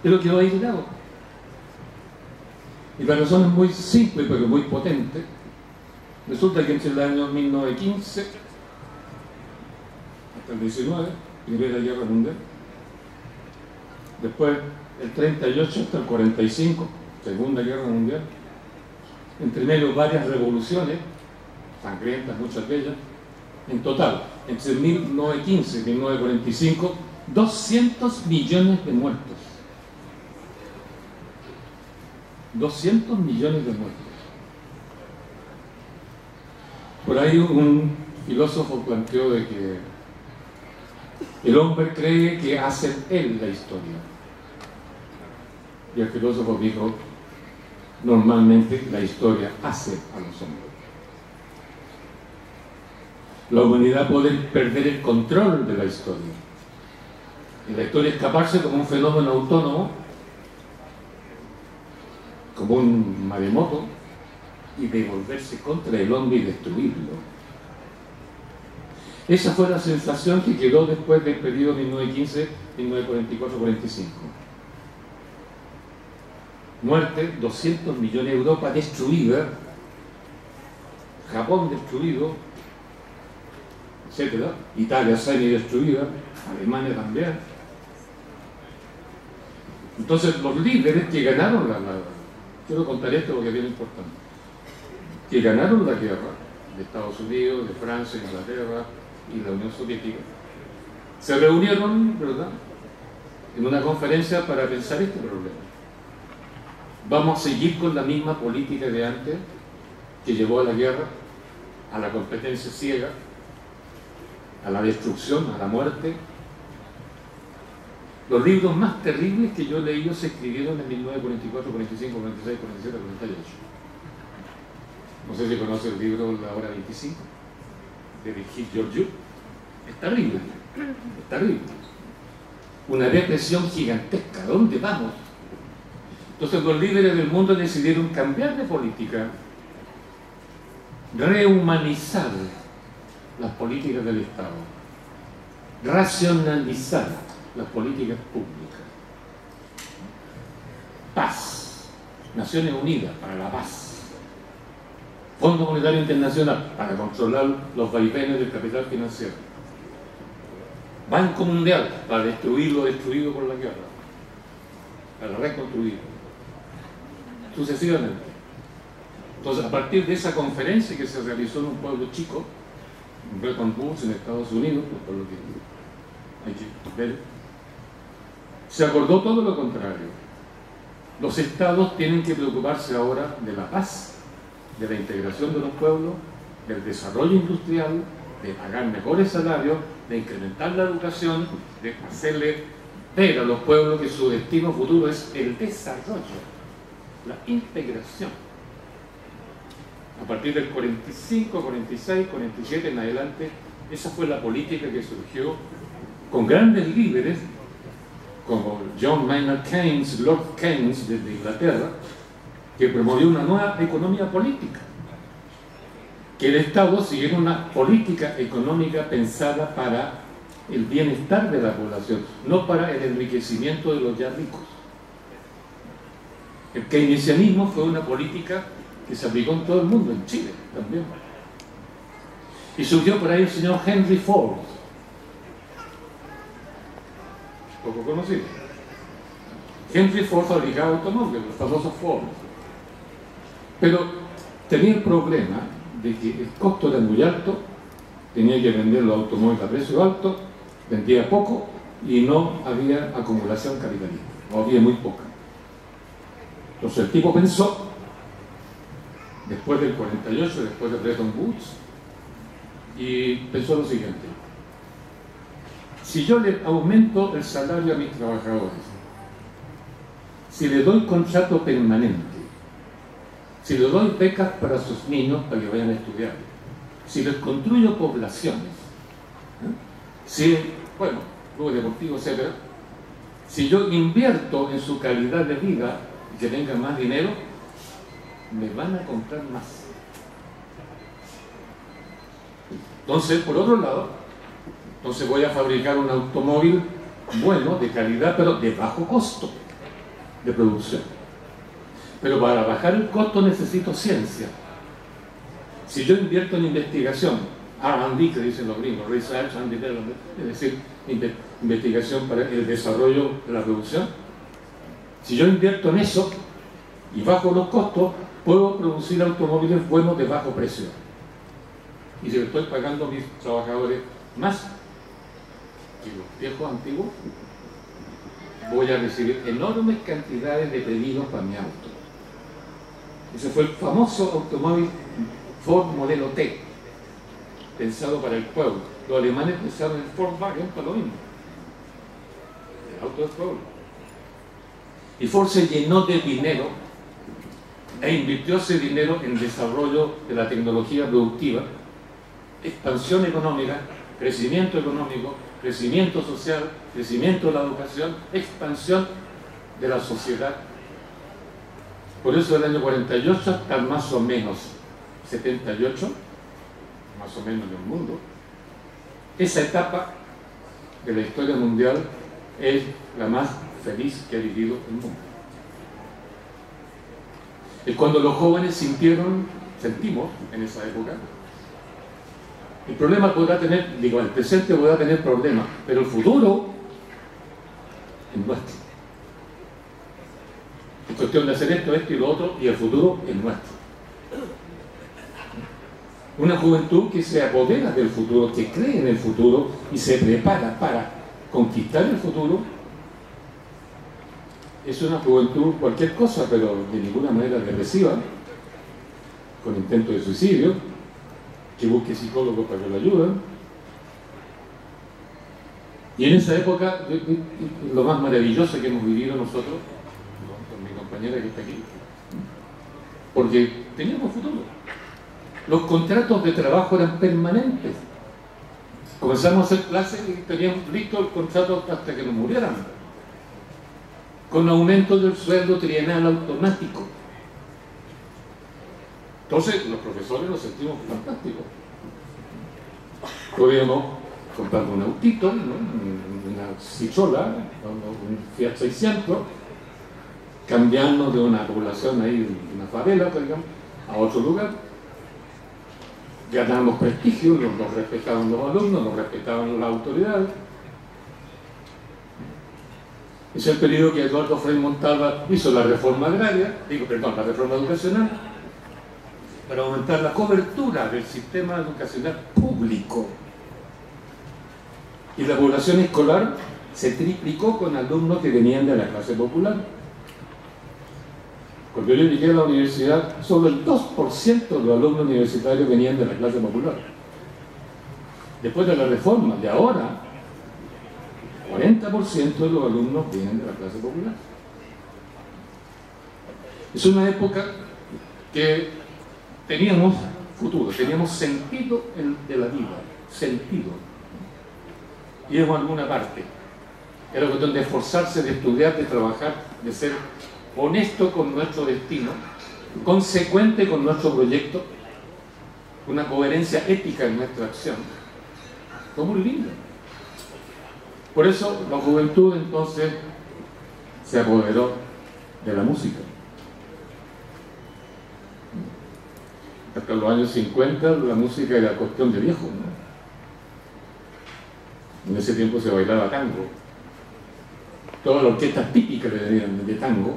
pero quedó aislado. Y la razón es muy simple pero muy potente. Resulta que entre el año 1915 hasta el 19, Primera Guerra Mundial, después el 38 hasta el 45, Segunda Guerra Mundial, entre medio varias revoluciones, sangrientas muchas de ellas, en total, entre 1915 y 1945, 200 millones de muertos. 200 millones de muertos. Por ahí un filósofo planteó de que el hombre cree que hace él la historia. Y el filósofo dijo, normalmente la historia hace a los hombres. La humanidad puede perder el control de la historia. Y la historia escaparse como un fenómeno autónomo, como un maremoto, y devolverse contra el hombre y destruirlo. Esa fue la sensación que quedó después del periodo 1915, 1944-45. Muerte, 200 millones, Europa destruida, Japón destruido, etc. Italia semi-destruida, Alemania también. Entonces los líderes que ganaron quiero contar esto porque es bien importante, que ganaron la guerra de Estados Unidos, de Francia, Inglaterra y la Unión Soviética, se reunieron, ¿verdad?, en una conferencia para pensar este problema. ¿Vamos a seguir con la misma política de antes que llevó a la guerra, a la competencia ciega, a la destrucción, a la muerte? Los libros más terribles que yo he leído se escribieron en 1944, 45, 46, 47, 48. No sé si conoce el libro La Hora 25 de Brigitte Georgiou. Es terrible, es terrible. Una depresión gigantesca. ¿A dónde vamos? Entonces los líderes del mundo decidieron cambiar de política, rehumanizar las políticas del Estado, racionalizar las políticas públicas. Paz. Naciones Unidas para la paz. Fondo Monetario Internacional para controlar los vaivenes del capital financiero. Banco Mundial para destruir lo destruido por la guerra, para reconstruir. Sucesivamente. Entonces, a partir de esa conferencia que se realizó en un pueblo chico, en Bretton Woods, en Estados Unidos, por lo que hay que ver, se acordó todo lo contrario. Los estados tienen que preocuparse ahora de la paz, de la integración de los pueblos, del desarrollo industrial, de pagar mejores salarios, de incrementar la educación, de hacerle ver a los pueblos que su destino futuro es el desarrollo, la integración. A partir del 45, 46, 47 en adelante, esa fue la política que surgió con grandes líderes como John Maynard Keynes, Lord Keynes desde Inglaterra, que promovió una nueva economía política, que el Estado siguiera una política económica pensada para el bienestar de la población, no para el enriquecimiento de los ya ricos. El keynesianismo fue una política que se aplicó en todo el mundo, en Chile también. Y surgió por ahí el señor Henry Ford, poco conocido. Henry Ford fabricaba automóviles, los famosos Ford. Pero tenía el problema de que el costo era muy alto, tenía que vender los automóviles a precio alto, vendía poco y no había acumulación capitalista, o había muy poca. Entonces el tipo pensó, después del 48, después de Bretton Woods, y pensó lo siguiente: si yo le aumento el salario a mis trabajadores, si le doy contrato permanente, si le doy becas para sus niños para que vayan a estudiar, si les construyo poblaciones, si, bueno, clubes deportivos, etc., si yo invierto en su calidad de vida y que tengan más dinero, me van a comprar más. Entonces, por otro lado, entonces voy a fabricar un automóvil bueno, de calidad, pero de bajo costo de producción. Pero para bajar el costo necesito ciencia. Si yo invierto en investigación, R&D, que dicen los gringos, Research and Development, es decir, investigación para el desarrollo de la producción, si yo invierto en eso y bajo los costos, puedo producir automóviles buenos de bajo precio. Y si le estoy pagando a mis trabajadores más que los viejos antiguos, voy a recibir enormes cantidades de pedidos para mi auto. Ese fue el famoso automóvil Ford modelo T, pensado para el pueblo. Los alemanes pensaron en el Volkswagen para lo mismo, el auto del pueblo. Y Ford se llenó de dinero e invirtió ese dinero en desarrollo de la tecnología productiva, expansión económica, crecimiento económico, crecimiento social, crecimiento de la educación, expansión de la sociedad. Por eso el año 48 hasta más o menos 78, más o menos en el mundo, esa etapa de la historia mundial es la más feliz que ha vivido el mundo. Es cuando los jóvenes sentimos en esa época. El problema podrá tener, digo, el presente podrá tener problemas, pero el futuro es nuestro. Es cuestión de hacer esto y lo otro, y el futuro es nuestro. Una juventud que se apodera del futuro, que cree en el futuro y se prepara para conquistar el futuro, es una juventud cualquier cosa, pero de ninguna manera depresiva, con intento de suicidio, que busque psicólogos para que lo ayuden. Y en esa época, lo más maravilloso que hemos vivido nosotros, con mi compañera que está aquí, porque teníamos futuro. Los contratos de trabajo eran permanentes. Comenzamos a hacer clases y teníamos listo el contrato hasta que nos murieran, con aumento del sueldo trienal automático. Entonces los profesores nos sentimos fantásticos. Podíamos comprar un autito, ¿no? Una Citroën, un Fiat 600, cambiarnos de una población ahí, de una favela, digamos, a otro lugar. Ganábamos prestigio, nos respetaban los alumnos, nos respetaban las autoridades. Es el periodo que Eduardo Frei Montalva hizo la reforma agraria, la reforma educacional, para aumentar la cobertura del sistema educacional público. Y la población escolar se triplicó con alumnos que venían de la clase popular. Cuando yo llegué a la universidad, solo el 2% de los alumnos universitarios venían de la clase popular. Después de la reforma, de ahora, 40% de los alumnos vienen de la clase popular. Es una época que teníamos futuro, teníamos sentido de la vida, sentido. Íbamos a alguna parte. Era cuestión de esforzarse, de estudiar, de trabajar, de ser honesto con nuestro destino consecuente con nuestro proyecto, una coherencia ética en nuestra acción. Fue muy lindo. Por eso la juventud entonces se apoderó de la música. Hasta los años 50 la música era cuestión de viejos, ¿no? En ese tiempo se bailaba tango. Todas las orquestas típicas que venían de tango,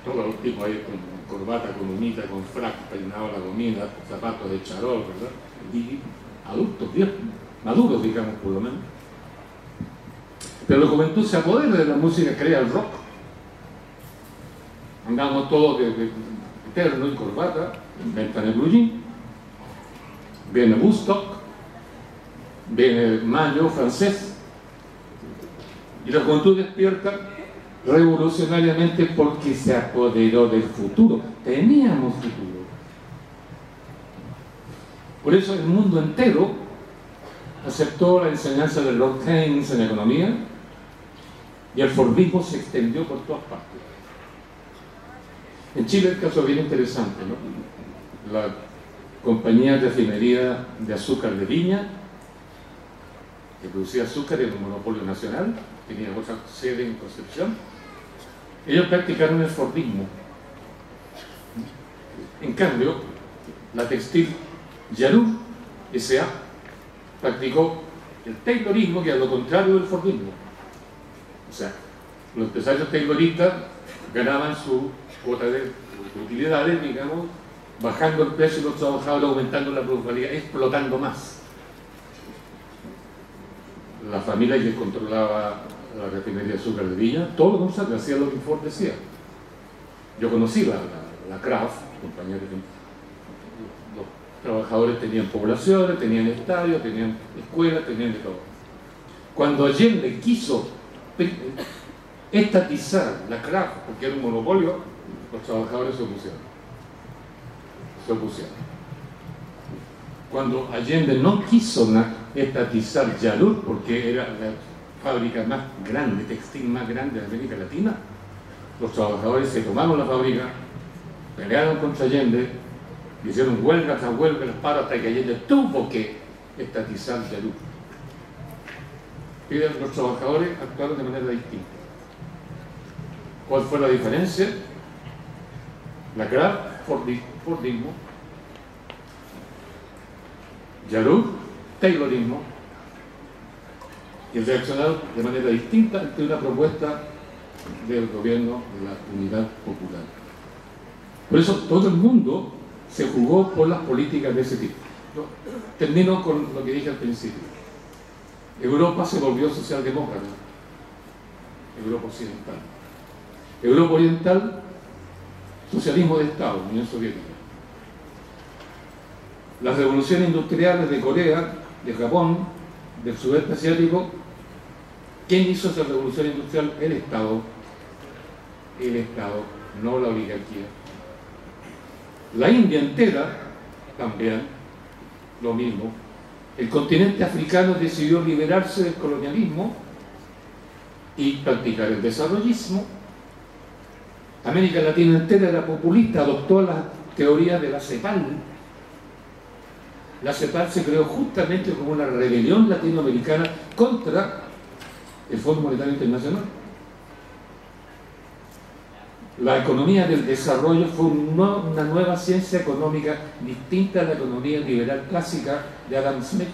todos los tipos ahí con corbata, con humita, con frac, peinado la gomina, zapatos de charol, ¿verdad? Y adultos, viejos, maduros, digamos, por lo menos. Pero la juventud se apodera de la música, crea el rock. Andamos todos de terno y corbata, inventan el blue jean, viene Woodstock, viene el mayo francés, y la juventud despierta revolucionariamente porque se apoderó del futuro. Teníamos futuro. Por eso el mundo entero aceptó la enseñanza de Lord Keynes en economía, y el Fordismo se extendió por todas partes. En Chile el caso es bien interesante, ¿no? La compañía de refinería de azúcar de Viña, que producía azúcar, era un monopolio nacional, tenía otra sede en Concepción. Ellos practicaron el Fordismo. En cambio, la textil Yarur S.A. practicó el Taylorismo, que es lo contrario del Fordismo. O sea, los empresarios tayloristas ganaban su cuota de utilidades, digamos, bajando el precio de los trabajadores, aumentando la productividad, explotando más. La familia que controlaba la refinería de azúcar de Viña, todo lo contrario, hacía lo que Ford decía. Yo conocí la Kraft, compañía de los trabajadores tenían poblaciones, tenían estadios, tenían escuelas, tenían de todo. Cuando Allende quiso estatizar la Kraft, porque era un monopolio, los trabajadores se opusieron. Cuando Allende no quiso estatizar Yarur, porque era la fábrica más grande, textil más grande de América Latina, los trabajadores se tomaron la fábrica, pelearon contra Allende, hicieron huelga tras huelga, los paros, hasta que Allende tuvo que estatizar Yarur. Y los trabajadores actuaron de manera distinta. ¿Cuál fue la diferencia? La Kraft, Fordismo, Yarur, Taylorismo, y reaccionaron de manera distinta ante una propuesta del gobierno de la Unidad Popular. Por eso todo el mundo se jugó por las políticas de ese tipo. Yo termino con lo que dije al principio. Europa se volvió socialdemócrata, Europa occidental. Europa oriental, socialismo de Estado, Unión Soviética. Las revoluciones industriales de Corea, de Japón, del sudeste asiático, ¿quién hizo esa revolución industrial? El Estado, no la oligarquía. La India entera, también, lo mismo. El continente africano decidió liberarse del colonialismo y practicar el desarrollismo. América Latina entera era populista, adoptó las teorías de la CEPAL. La CEPAL se creó justamente como una rebelión latinoamericana contra el Fondo Monetario Internacional. La economía del desarrollo fue una nueva ciencia económica distinta a la economía liberal clásica de Adam Smith.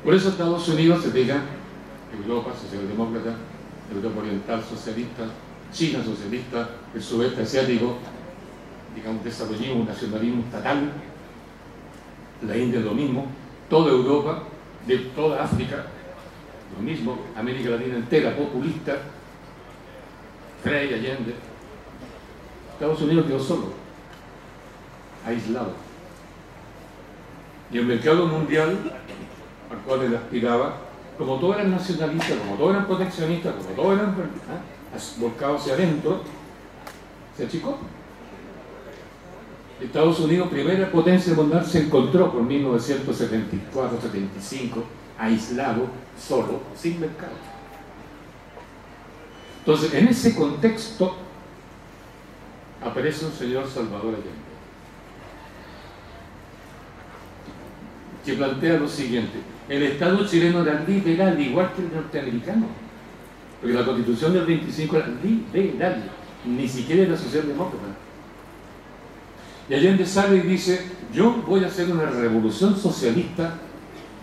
Por eso Estados Unidos se pega, Europa socialdemócrata, Europa oriental socialista, China socialista, el sudeste asiático, digamos, desarrollismo, nacionalismo estatal, la India lo mismo, toda Europa, de toda África, lo mismo, América Latina entera, populista, Frei, Allende. Estados Unidos quedó solo, aislado. Y el mercado mundial, al cual él aspiraba, como todos eran nacionalistas, como todos eran proteccionistas, como todos eran volcados hacia adentro, se achicó. Estados Unidos, primera potencia mundial, se encontró por 1974-75 aislado, solo, sin mercado. Entonces, en ese contexto, aparece un señor Salvador Allende, que plantea lo siguiente: el Estado chileno era liberal igual que el norteamericano, porque la Constitución del 25 era liberal, ni siquiera era socialdemócrata. Y Allende sale y dice: yo voy a hacer una revolución socialista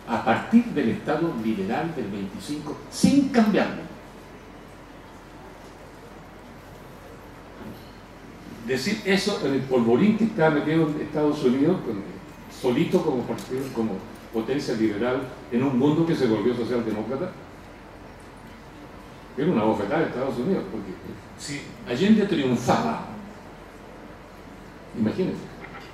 a partir del Estado liberal del 25, sin cambiarlo. Decir eso en el polvorín que estaba metido en Estados Unidos, solito como partido, como potencia liberal, en un mundo que se volvió socialdemócrata, era una bofetada de Estados Unidos, porque si Allende triunfaba, imagínense,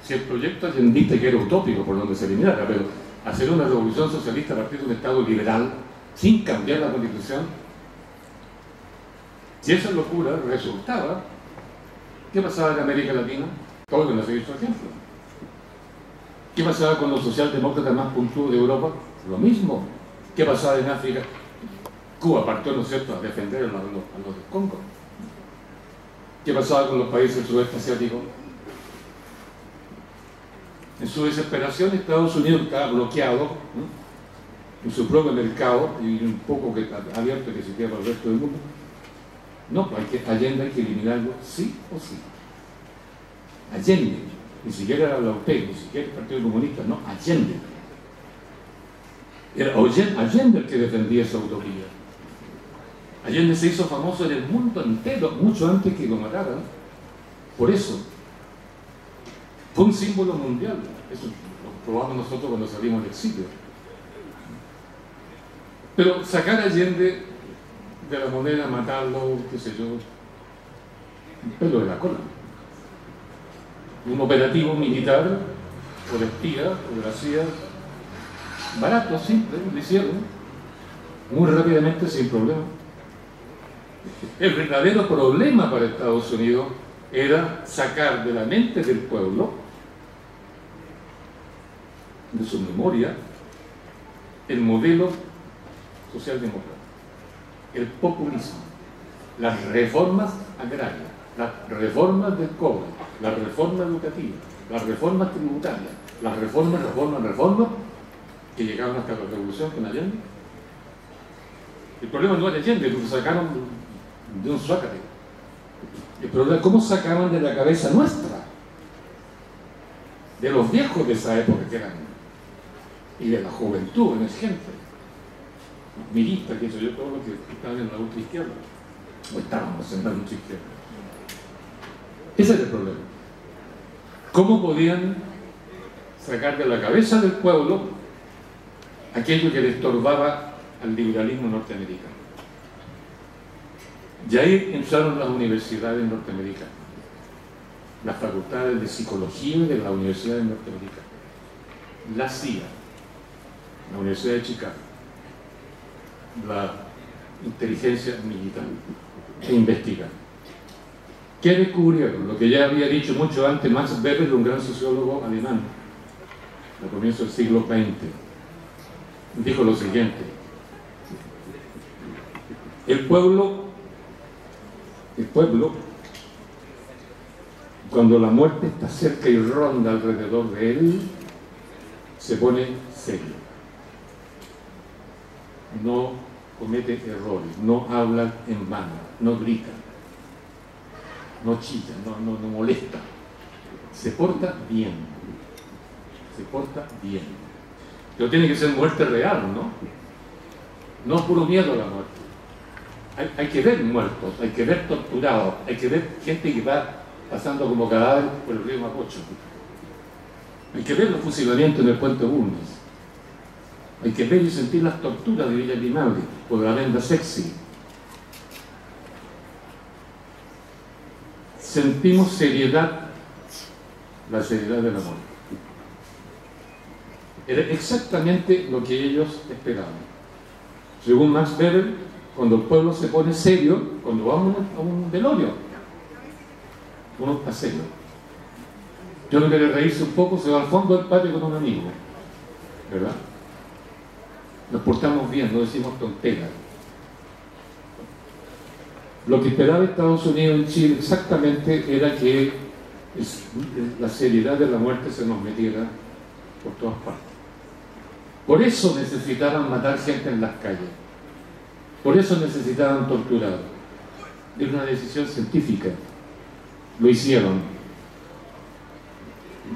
si el proyecto allendista, que era utópico por donde se eliminara, pero hacer una revolución socialista a partir de un Estado liberal, sin cambiar la Constitución, si esa locura resultaba, ¿qué pasaba en América Latina? Todos van a seguir su ejemplo. ¿Qué pasaba con los socialdemócratas más puntudos de Europa? Lo mismo. ¿Qué pasaba en África? Cuba partió, ¿no es cierto?, a defender a los del Congo. ¿Qué pasaba con los países del sudeste asiático? En su desesperación, Estados Unidos estaba bloqueado, ¿no?, en su propio mercado, y un poco que abierto que se queda para el resto del mundo. No, Allende hay que eliminarlo sí o sí. Allende, ni siquiera era la UTE, ni siquiera el Partido Comunista, no, Allende. Era Allende el que defendía esa utopía. Allende se hizo famoso en el mundo entero, mucho antes que lo mataran. Por eso, fue un símbolo mundial. Eso lo probamos nosotros cuando salimos del exilio. Pero sacar a Allende de la moneda, matarlo, qué sé yo, un pelo de la cola. Un operativo militar, o de espía, o de la CIA, barato, simple, lo hicieron, muy rápidamente, sin problema. El verdadero problema para Estados Unidos era sacar de la mente del pueblo, de su memoria, el modelo socialdemócrata, el populismo, las reformas agrarias, las reformas del cobre, las reformas educativas, las reformas tributarias, las reformas que llegaron hasta la revolución con Allende. El problema no era Allende, lo sacaron de un suácate. El problema es cómo sacaban de la cabeza nuestra, de los viejos de esa época que eran, y de la juventud en ese gente, miristas, que eso yo, todos los que estaban en la ultra izquierda, o estábamos en la ultra izquierda. Ese era el problema. ¿Cómo podían sacar de la cabeza del pueblo aquello que le estorbaba al liberalismo norteamericano? Y ahí entraron las universidades norteamericanas, las facultades de psicología de las universidades norteamericanas, la CIA, la Universidad de Chicago, la inteligencia militar, e investigar. ¿Qué descubrieron? Lo que ya había dicho mucho antes Max Weber, un gran sociólogo alemán, a comienzos del siglo XX. Dijo lo siguiente: el pueblo, cuando la muerte está cerca y ronda alrededor de él, se pone serio. No comete errores, no habla en vano, no grita, no chilla, no molesta. Se porta bien. Se porta bien. Pero tiene que ser muerte real, ¿no? No puro miedo a la muerte. Hay que ver muertos, hay que ver torturados, hay que ver gente que va pasando como cadáver por el río Mapocho. Hay que ver los fusilamientos en el puente Bulnes. Hay que ver y sentir las torturas de Villa Grimaldi o de la venda sexy. Sentimos seriedad, la seriedad de la muerte. Era exactamente lo que ellos esperaban. Según Max Weber, cuando el pueblo se pone serio, cuando vamos a un velorio, uno está serio. Yo no quiero reírse un poco, se va al fondo del patio con un amigo, ¿verdad? Nos portamos bien, no decimos tonteras. Lo que esperaba Estados Unidos en Chile exactamente era que la seriedad de la muerte se nos metiera por todas partes. Por eso necesitaban matar gente en las calles. Por eso necesitaban torturar. Era una decisión científica. Lo hicieron.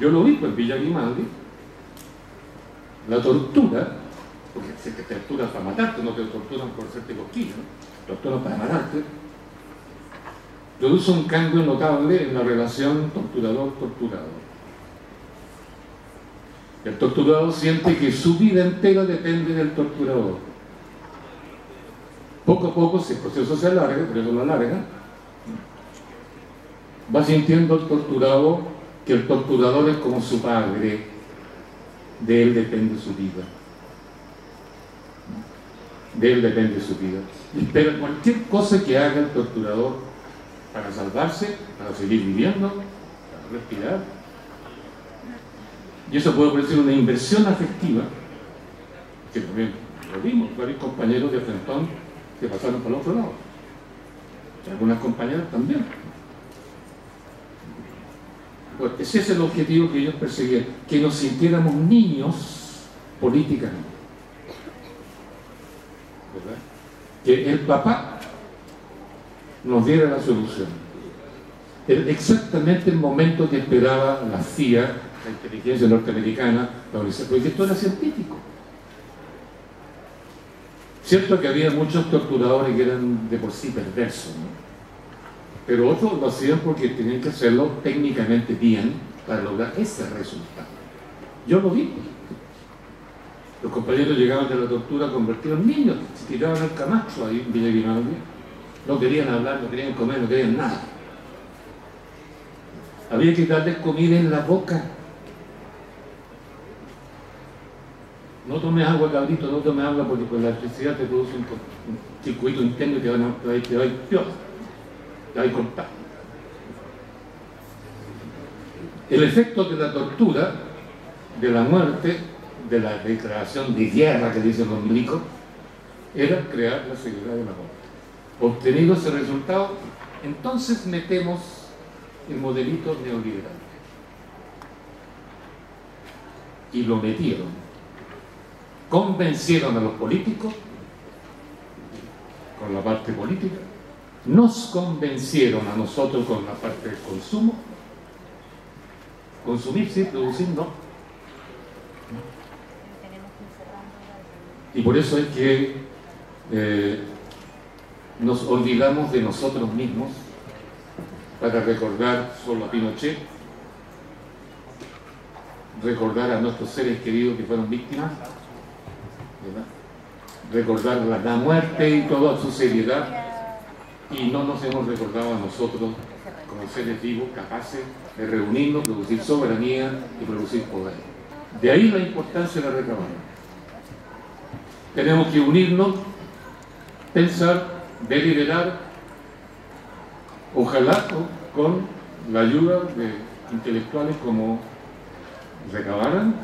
Yo lo vi pues, en Villa Grimaldi. La tortura, porque se te torturan para matarte, no te torturan por hacerte cosquillas, ¿no? Torturan para matarte, produce un cambio notable en la relación torturador-torturado. El torturado siente que su vida entera depende del torturador. Poco a poco, si el proceso se alarga, por eso lo alarga, va sintiendo el torturado que el torturador es como su padre, de él depende su vida. De él depende su vida. Y espera cualquier cosa que haga el torturador para salvarse, para seguir viviendo, para respirar. Y eso puede parecer una inversión afectiva, que también lo vimos, varios compañeros de Frentón que pasaron por el otro lado. Y algunas compañeras también. Bueno, ese es el objetivo que ellos perseguían, que nos sintiéramos niños políticamente. ¿Verdad? Que el papá nos diera la solución. Era exactamente el momento que esperaba la CIA, la inteligencia norteamericana, la universidad, porque esto era científico. Cierto que había muchos torturadores que eran de por sí perversos, ¿no? Pero otros lo hacían porque tenían que hacerlo técnicamente bien para lograr ese resultado. Yo lo vi. Los compañeros llegaban de la tortura convertidos en niños, se tiraban al Camacho ahí en Villa Grimaldi. No querían hablar, no querían comer, no querían nada. Había que darles comida en la boca. No tomes agua, cabrito, no tomes agua porque con la electricidad te produce un circuito interno y te va a ir peor. Te va a ir cortado. El efecto de la tortura, de la muerte, de la declaración de guerra que dicen los milicos, era crear la seguridad de la muerte. Obtenido ese resultado, entonces metemos el modelito neoliberal. Y lo metieron. Convencieron a los políticos con la parte política, nos convencieron a nosotros con la parte del consumo. Consumir sí, producir no. Y por eso es que nos olvidamos de nosotros mismos para recordar solo a Pinochet, recordar a nuestros seres queridos que fueron víctimas, ¿verdad? Recordar la muerte y toda su seriedad, y no nos hemos recordado a nosotros como seres vivos capaces de reunirnos, producir soberanía y producir poder. De ahí la importancia de la recabaron. Tenemos que unirnos, pensar, deliberar, ojalá con la ayuda de intelectuales como Recabarren,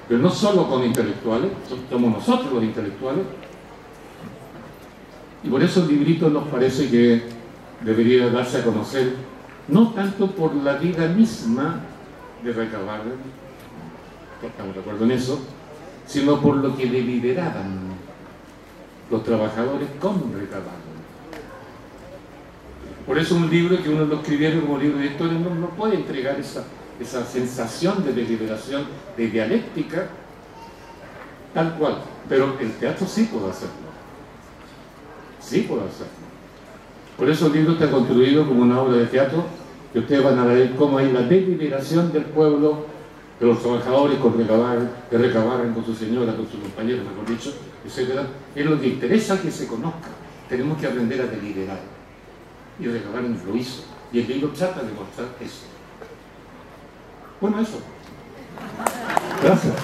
pero no solo con intelectuales, somos nosotros los intelectuales, y por eso el librito nos parece que debería darse a conocer, no tanto por la vida misma de Recabarren, estamos de acuerdo en eso, sino por lo que deliberaban los trabajadores con Recabarren. Por eso un libro que uno lo escribiera como libro de historia no puede entregar esa sensación de deliberación, de dialéctica, tal cual. Pero el teatro sí puede hacerlo. Sí puede hacerlo. Por eso el libro está construido como una obra de teatro, que ustedes van a ver cómo hay la deliberación del pueblo, de los trabajadores con Recabarren, que Recabarren con su señora, con sus compañeros, mejor dicho, etc. Es lo que interesa que se conozca. Tenemos que aprender a deliberar. Y Recabarren lo hizo. Y el libro trata de mostrar eso. Bueno, eso. Gracias.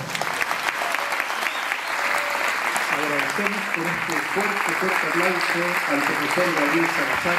Agradecemos por este fuerte aplauso al profesor Gabriel Salazar.